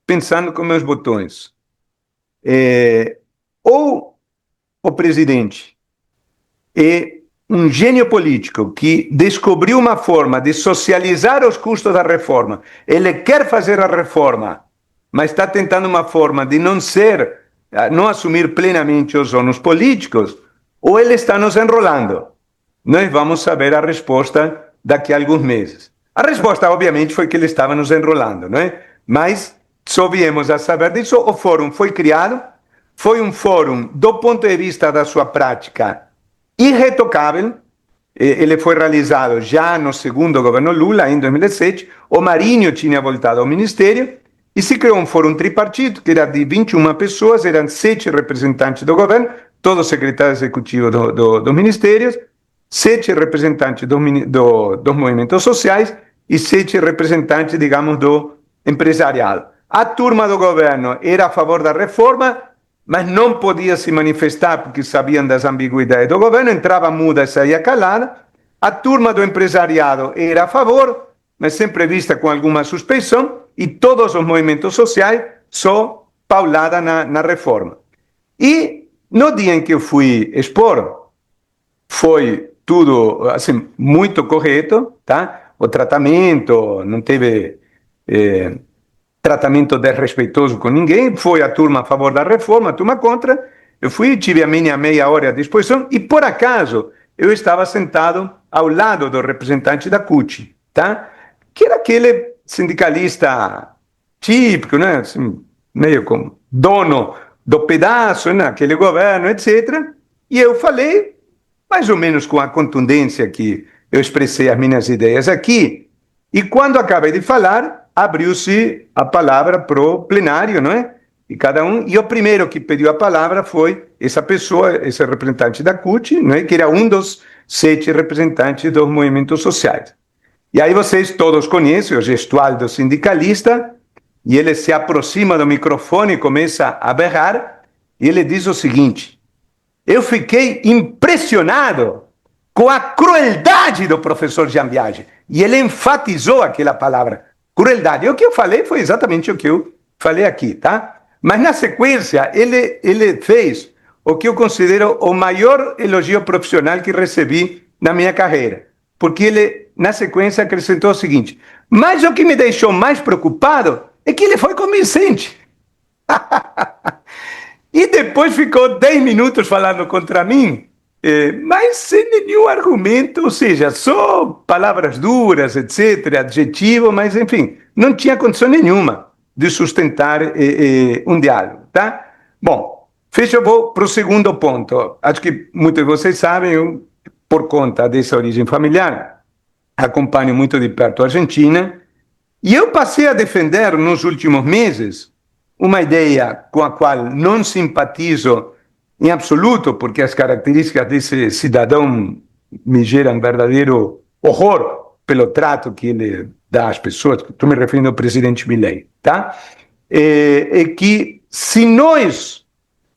pensando com meus botões. Ou o presidente é um gênio político que descobriu uma forma de socializar os custos da reforma. Ele quer fazer a reforma, mas está tentando uma forma de não assumir plenamente os ônus políticos, ou ele está nos enrolando. Nós vamos saber a resposta daqui a alguns meses. A resposta, obviamente, foi que ele estava nos enrolando, não é? Mas só viemos a saber disso. O fórum foi criado, foi um fórum, do ponto de vista da sua prática, irretocável. Ele foi realizado já no segundo governo Lula, em 2007. O Marinho tinha voltado ao ministério e se criou um fórum tripartito, que era de 21 pessoas, eram 7 representantes do governo, todos secretários executivos dos ministérios, 7 representantes dos movimentos sociais e 7 representantes, digamos, do empresariado. A turma do governo era a favor da reforma, mas não podia se manifestar porque sabiam das ambiguidades do governo, entrava muda e saía calada. A turma do empresariado era a favor, mas sempre vista com alguma suspeição, e todos os movimentos sociais só paulada na reforma. E no dia em que eu fui expor, foi tudo assim muito correto, tá? O tratamento, não teve tratamento desrespeitoso com ninguém, foi a turma a favor da reforma, a turma contra. Eu fui, tive a minha meia hora à disposição e, por acaso, eu estava sentado ao lado do representante da CUT, tá? Que era aquele sindicalista típico, né? Assim, meio como dono do pedaço, né? Aquele governo, etc. E eu falei, mais ou menos com a contundência que eu expressei as minhas ideias aqui, e quando acabei de falar, abriu-se a palavra para o plenário, não é? E o primeiro que pediu a palavra foi essa pessoa, esse representante da CUT, não é? Que era um dos 7 representantes dos movimentos sociais. E aí vocês todos conhecem o gestual do sindicalista, e ele se aproxima do microfone e começa a berrar, e ele diz o seguinte: eu fiquei impressionado com a crueldade do professor Jean Biagi. E ele enfatizou aquela palavra, crueldade. E o que eu falei foi exatamente o que eu falei aqui, tá? Mas na sequência, ele fez o que eu considero o maior elogio profissional que recebi na minha carreira. Porque ele, na sequência, acrescentou o seguinte: mas o que me deixou mais preocupado é que ele foi convincente. E depois ficou 10 minutos falando contra mim, mas sem nenhum argumento, ou seja, só palavras duras, etc., adjetivo, mas, enfim, não tinha condição nenhuma de sustentar um diálogo, tá? Bom, Fecho, eu vou para o segundo ponto. Acho que muitos de vocês sabem, eu, por conta dessa origem familiar, acompanho muito de perto a Argentina, e eu passei a defender nos últimos meses uma ideia com a qual não simpatizo em absoluto, porque as características desse cidadão me geram verdadeiro horror pelo trato que ele dá às pessoas. Estou me referindo ao presidente Milei, tá? É que se nós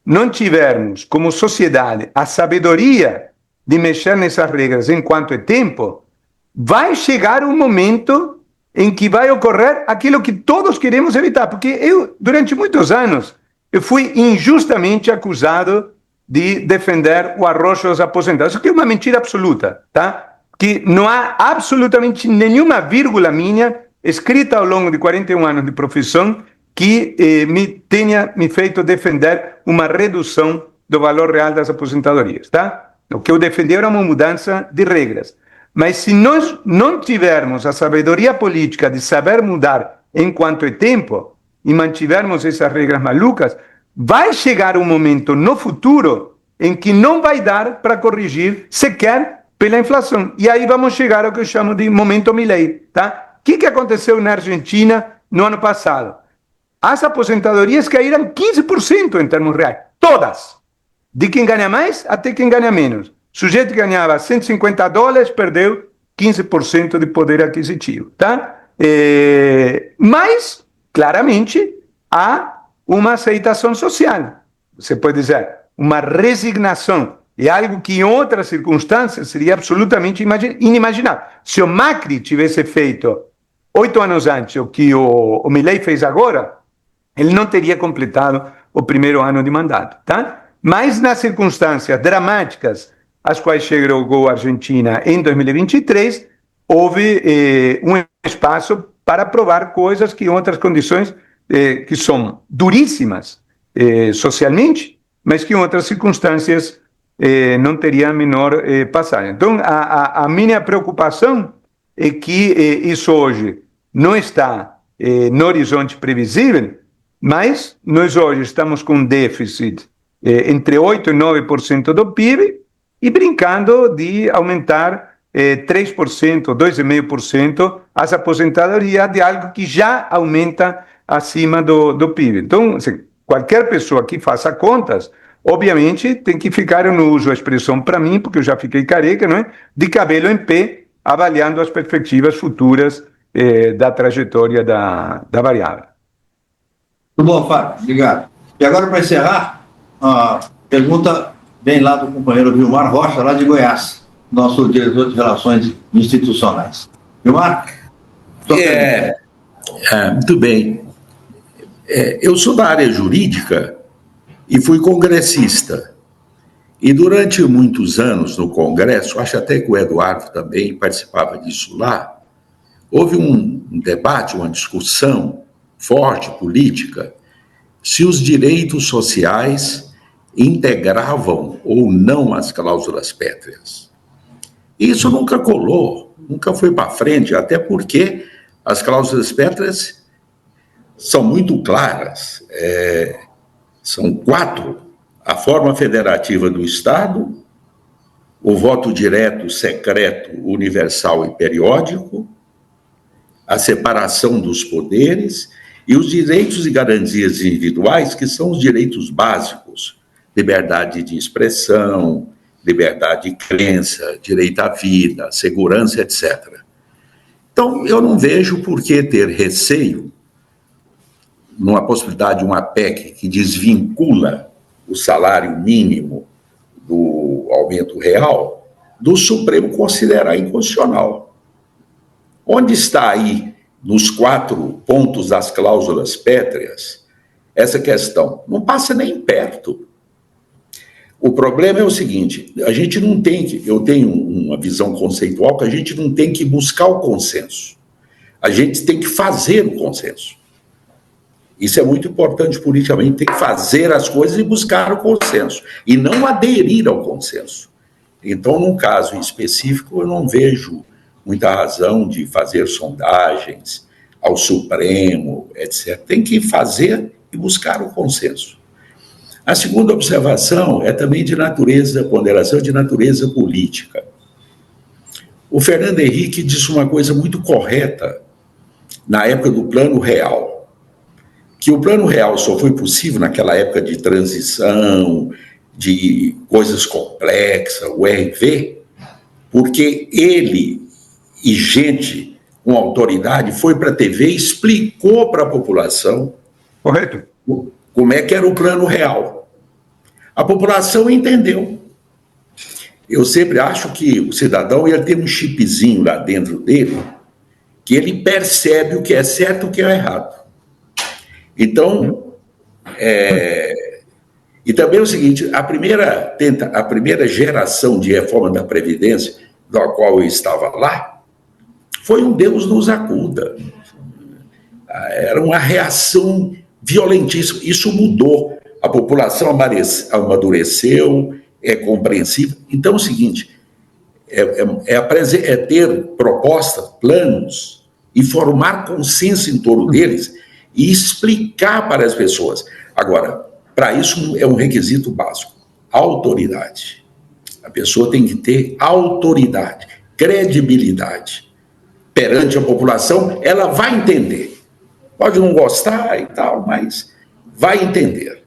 não tivermos como sociedade a sabedoria de mexer nessas regras enquanto é tempo, vai chegar um momento em que vai ocorrer aquilo que todos queremos evitar, porque eu, durante muitos anos, eu fui injustamente acusado de defender o arrojo dos aposentados, o que é uma mentira absoluta, tá? Que não há absolutamente nenhuma vírgula minha escrita ao longo de 41 anos de profissão que me tenha me feito defender uma redução do valor real das aposentadorias, tá? O que eu defendi era uma mudança de regras. Mas se nós não tivermos a sabedoria política de saber mudar enquanto é tempo e mantivermos essas regras malucas, vai chegar um momento no futuro em que não vai dar para corrigir sequer pela inflação. E aí vamos chegar ao que eu chamo de momento Milei, tá? O que aconteceu na Argentina no ano passado? As aposentadorias caíram 15% em termos reais. Todas. De quem ganha mais até quem ganha menos. O sujeito que ganhava $150 perdeu 15% de poder aquisitivo, tá? Mas, claramente, há uma aceitação social. Você pode dizer, uma resignação. É algo que em outras circunstâncias seria absolutamente inimaginável. Se o Macri tivesse feito 8 anos antes o que o Milei fez agora, ele não teria completado o primeiro ano de mandato, tá? Mas nas circunstâncias dramáticas às quais chegou a Argentina em 2023, houve um espaço para aprovar coisas que em outras condições que são duríssimas socialmente, mas que em outras circunstâncias não teria a menor passagem. Então, a minha preocupação é que isso hoje não está no horizonte previsível, mas nós hoje estamos com um déficit entre 8% e 9% do PIB e brincando de aumentar 3%, 2,5% as aposentadorias de algo que já aumenta acima do PIB. Então, assim, qualquer pessoa que faça contas, obviamente tem que ficar, eu não uso a expressão para mim, porque eu já fiquei careca, não é? De cabelo em pé, avaliando as perspectivas futuras da trajetória da variável. Muito bom, Fábio. Obrigado. E agora, para encerrar, a pergunta vem lá do companheiro Vilmar Rocha, lá de Goiás, nosso diretor de Relações Institucionais. Vilmar? Muito bem. Eu sou da área jurídica e fui congressista. E durante muitos anos no Congresso, acho até que o Eduardo também participava disso lá, houve um debate, uma discussão forte, política, se os direitos sociais integravam ou não as cláusulas pétreas. Isso nunca colou, nunca foi para frente, até porque as cláusulas pétreas são muito claras. São 4: a forma federativa do Estado, o voto direto, secreto, universal e periódico, a separação dos poderes e os direitos e garantias individuais, que são os direitos básicos: liberdade de expressão, liberdade de crença, direito à vida, segurança, etc. Então, eu não vejo por que ter receio numa possibilidade de uma PEC que desvincula o salário mínimo do aumento real, do Supremo considerar inconstitucional. Onde está aí, nos 4 pontos das cláusulas pétreas, essa questão? Não passa nem perto. O problema é o seguinte, a gente não tem que, eu tenho uma visão conceitual que a gente não tem que buscar o consenso. A gente tem que fazer o consenso. Isso é muito importante politicamente, tem que fazer as coisas e buscar o consenso, e não aderir ao consenso. Então, num caso em específico, eu não vejo muita razão de fazer sondagens ao Supremo, etc. Tem que fazer e buscar o consenso. A segunda observação é também de natureza, ponderação de natureza política. O Fernando Henrique disse uma coisa muito correta na época do Plano Real, que o Plano Real só foi possível naquela época de transição, de coisas complexas, o RV, porque ele e gente com autoridade foi para a TV e explicou para a população Correto. como é que era o Plano Real. A população entendeu. Eu sempre acho que o cidadão ia ter um chipzinho lá dentro dele, que ele percebe o que é certo e o que é errado. Então, e também é o seguinte, a primeira geração de reforma da Previdência, da qual eu estava lá, foi um Deus nos acuda. Era uma reação violentíssima. Isso mudou. A população amadureceu, é compreensível. Então, é o seguinte, é ter propostas, planos, e formar consenso em torno deles e explicar para as pessoas. Agora, para isso é um requisito básico, autoridade. A pessoa tem que ter autoridade, credibilidade. Perante a população, ela vai entender. Pode não gostar e tal, mas vai entender.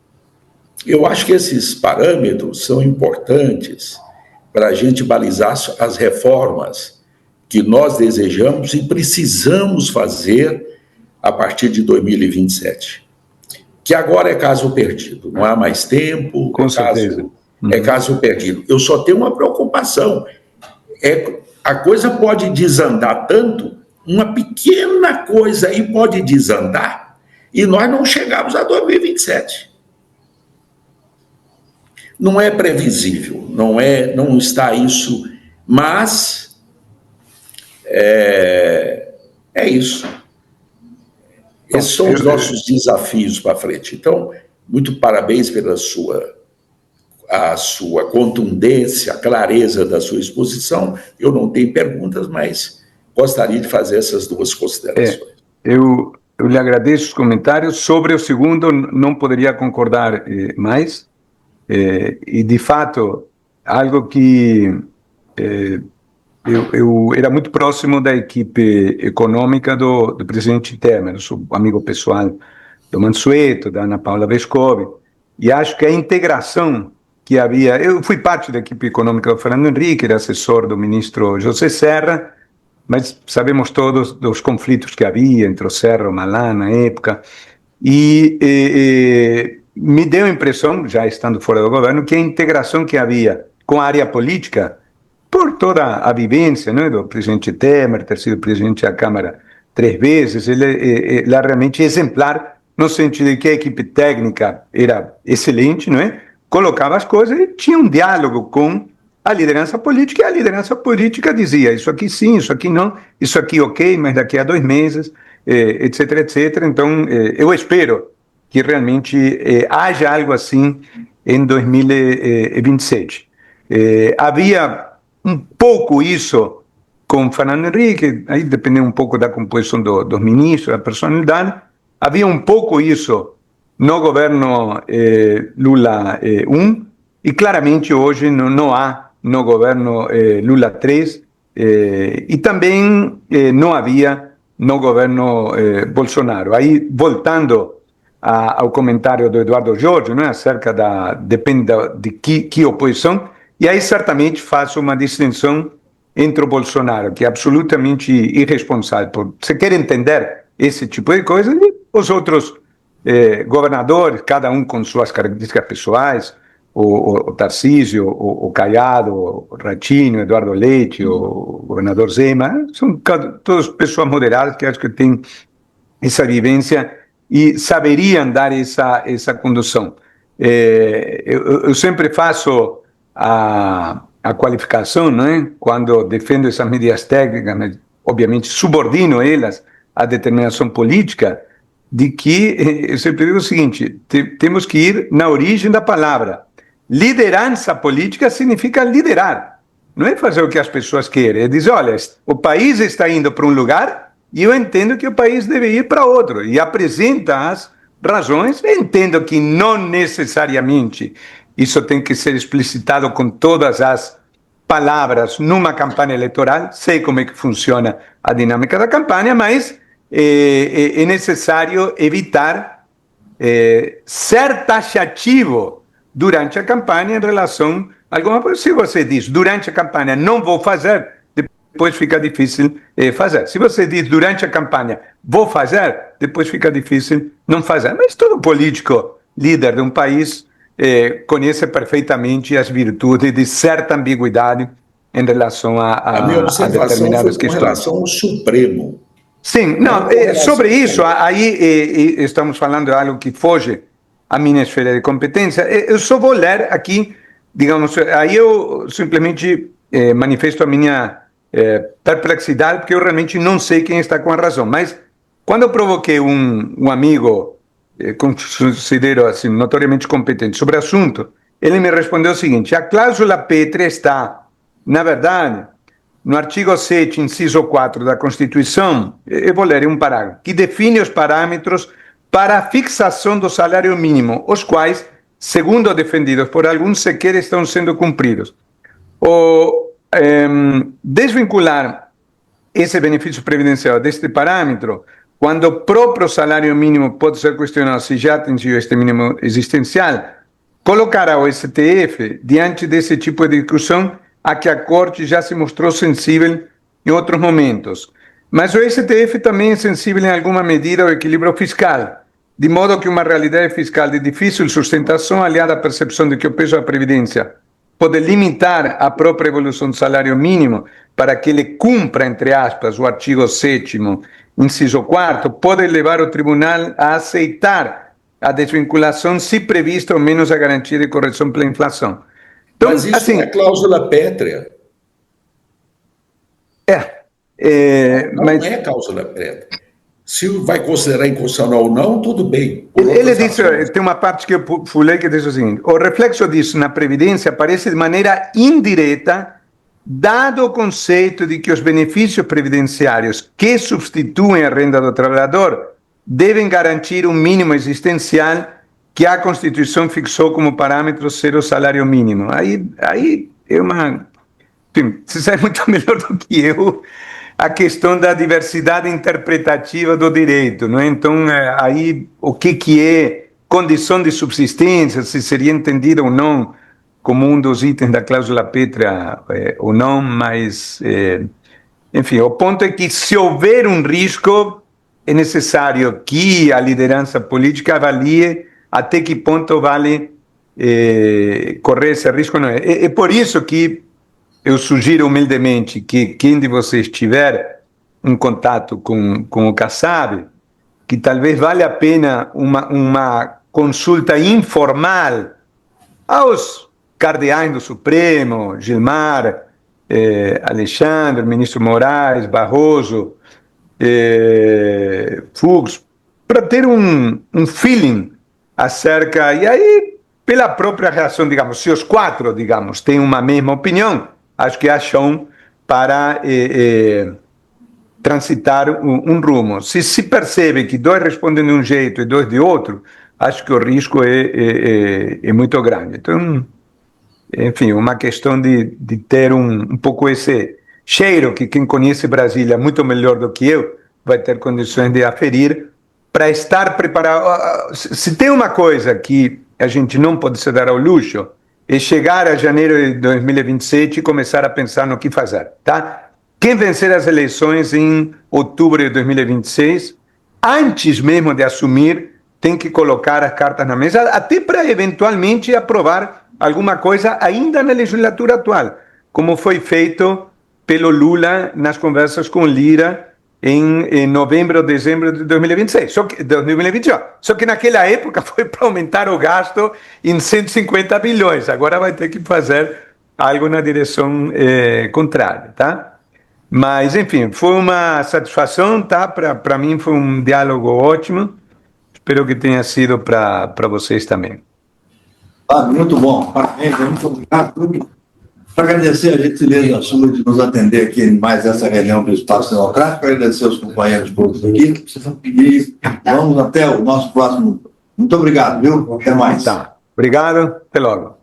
Eu acho que esses parâmetros são importantes para a gente balizar as reformas que nós desejamos e precisamos fazer a partir de 2027. Que agora é caso perdido, não há mais tempo, Com certeza. É caso perdido. Eu só tenho uma preocupação, a coisa pode desandar tanto, uma pequena coisa aí pode desandar e nós não chegamos a 2027. Não é previsível, não está isso, mas é isso. Esses são os nossos desafios para frente. Então, muito parabéns pela a sua contundência, a clareza da sua exposição. Eu não tenho perguntas, mas gostaria de fazer essas duas considerações. Eu lhe agradeço os comentários. Sobre o segundo, não poderia concordar mais. E, de fato, algo que eu era muito próximo da equipe econômica do presidente Temer, sou amigo pessoal do Mansueto, da Ana Paula Vescovi, e acho que a integração que havia... Eu fui parte da equipe econômica do Fernando Henrique, era assessor do ministro José Serra, mas sabemos todos dos conflitos que havia entre o Serra e o Malan na época, e me deu a impressão, já estando fora do governo, que a integração que havia com a área política, por toda a vivência, né, do presidente Temer, ter sido presidente da Câmara 3 vezes, ele é realmente exemplar, no sentido de que a equipe técnica era excelente, não é? Colocava as coisas e tinha um diálogo com a liderança política, e a liderança política dizia, isso aqui sim, isso aqui não, isso aqui ok, mas daqui a 2 meses, etc, etc. Então, eu espero que realmente haja algo assim em 2027. Havia um pouco isso com Fernando Henrique, aí depende um pouco da composição dos ministros, da personalidade, havia um pouco isso no governo Lula 1, e claramente hoje não há no governo Lula 3, e também não havia no governo Bolsonaro. Aí, voltando ao comentário do Eduardo Jorge, né, acerca depende de que oposição, e aí certamente faço uma distinção entre o Bolsonaro, que é absolutamente irresponsável, você quer entender esse tipo de coisa, e os outros governadores, cada um com suas características pessoais, o Tarcísio, o Caiado, o Ratinho, Eduardo Leite, o governador Zema, são todas pessoas moderadas que acho que têm essa vivência e saberiam dar essa condução. Eu sempre faço a qualificação, não é? Quando defendo essas medidas técnicas, mas obviamente subordino elas à determinação política, de que eu sempre digo o seguinte, temos que ir na origem da palavra. Liderança política significa liderar, não é fazer o que as pessoas querem, é dizer, olha, o país está indo para um lugar e eu entendo que o país deve ir para outro, e apresenta razões. Entendo que não necessariamente isso tem que ser explicitado com todas as palavras numa campanha eleitoral. Sei como é que funciona a dinâmica da campanha, mas é necessário evitar ser taxativo durante a campanha em relação a alguma coisa. Se você diz durante a campanha não vou fazer, depois fica difícil fazer. Se você diz durante a campanha vou fazer, depois fica difícil não fazer. Mas todo político líder de um país conhece perfeitamente as virtudes de certa ambiguidade em relação a minha observação determinadas foi com questões. relação ao Supremo. Sim, não, sobre isso, aí estamos falando de algo que foge à minha esfera de competência. Eu só vou ler aqui, digamos, aí eu simplesmente manifesto a minha perplexidade, porque eu realmente não sei quem está com a razão. Mas quando eu provoquei um amigo, considero assim, notoriamente competente sobre o assunto, ele me respondeu o seguinte: a cláusula pétrea está, na verdade, no artigo 7, inciso 4 da Constituição, eu vou ler um parágrafo, que define os parâmetros para a fixação do salário mínimo, os quais, segundo defendidos por alguns, sequer estão sendo cumpridos. Desvincular esse benefício previdencial deste parâmetro, quando o próprio salário mínimo pode ser questionado se já atingiu este mínimo existencial, colocará o STF diante desse tipo de discussão a que a Corte já se mostrou sensível em outros momentos. Mas o STF também é sensível em alguma medida ao equilíbrio fiscal, de modo que uma realidade fiscal de difícil sustentação, aliada à percepção de que o peso da Previdência pode limitar a própria evolução do salário mínimo para que ele cumpra, entre aspas, o artigo 7º, inciso 4º, pode levar o tribunal a aceitar a desvinculação se prevista ao menos a garantia de correção pela inflação. Então, mas isso assim, é cláusula pétrea. Não mas é cláusula pétrea. Se vai considerar inconstitucional ou não, tudo bem. Ele disse, tem uma parte que eu pulei que diz o seguinte: o reflexo disso na Previdência aparece de maneira indireta, dado o conceito de que os benefícios previdenciários que substituem a renda do trabalhador devem garantir um mínimo existencial que a Constituição fixou como parâmetro ser o salário mínimo. Aí é uma... Enfim, você sabe muito melhor do que eu a questão da diversidade interpretativa do direito, não é? Então, aí, o que é condição de subsistência, se seria entendido ou não como um dos itens da cláusula pétrea ou não, mas, enfim, o ponto é que se houver um risco, é necessário que a liderança política avalie até que ponto vale correr esse risco. Não é por isso que eu sugiro humildemente que quem de vocês tiver um contato com o Kassab, que talvez valha a pena uma consulta informal aos cardeais do Supremo, Gilmar, Alexandre, ministro Moraes, Barroso, Fux, para ter um feeling acerca, e aí, pela própria reação, digamos, se os quatro, digamos, têm uma mesma opinião, acho que há chão para transitar um rumo. Se percebe que dois respondem de um jeito e dois de outro, acho que o risco é muito grande. Então, enfim, uma questão de ter um pouco esse cheiro que quem conhece Brasília muito melhor do que eu vai ter condições de aferir para estar preparado. Se tem uma coisa que a gente não pode se dar ao luxo, é chegar a janeiro de 2027 e começar a pensar no que fazer, tá? Quem vencer as eleições em outubro de 2026, antes mesmo de assumir, tem que colocar as cartas na mesa, até para eventualmente aprovar alguma coisa ainda na legislatura atual, como foi feito pelo Lula nas conversas com Lira em novembro ou dezembro de 2026, 2021. Só que naquela época foi para aumentar o gasto em 150 bilhões. Agora vai ter que fazer algo na direção contrária, tá? Mas, enfim, foi uma satisfação, tá? Para mim foi um diálogo ótimo. Espero que tenha sido para vocês também. Muito bom, parabéns, muito obrigado. Para agradecer a gentileza sua de nos atender aqui em mais essa reunião do Espaço Democrático, agradecer aos companheiros todos aqui e vamos até o nosso próximo Muito obrigado, viu? Até mais. Tá. Obrigado. Até logo.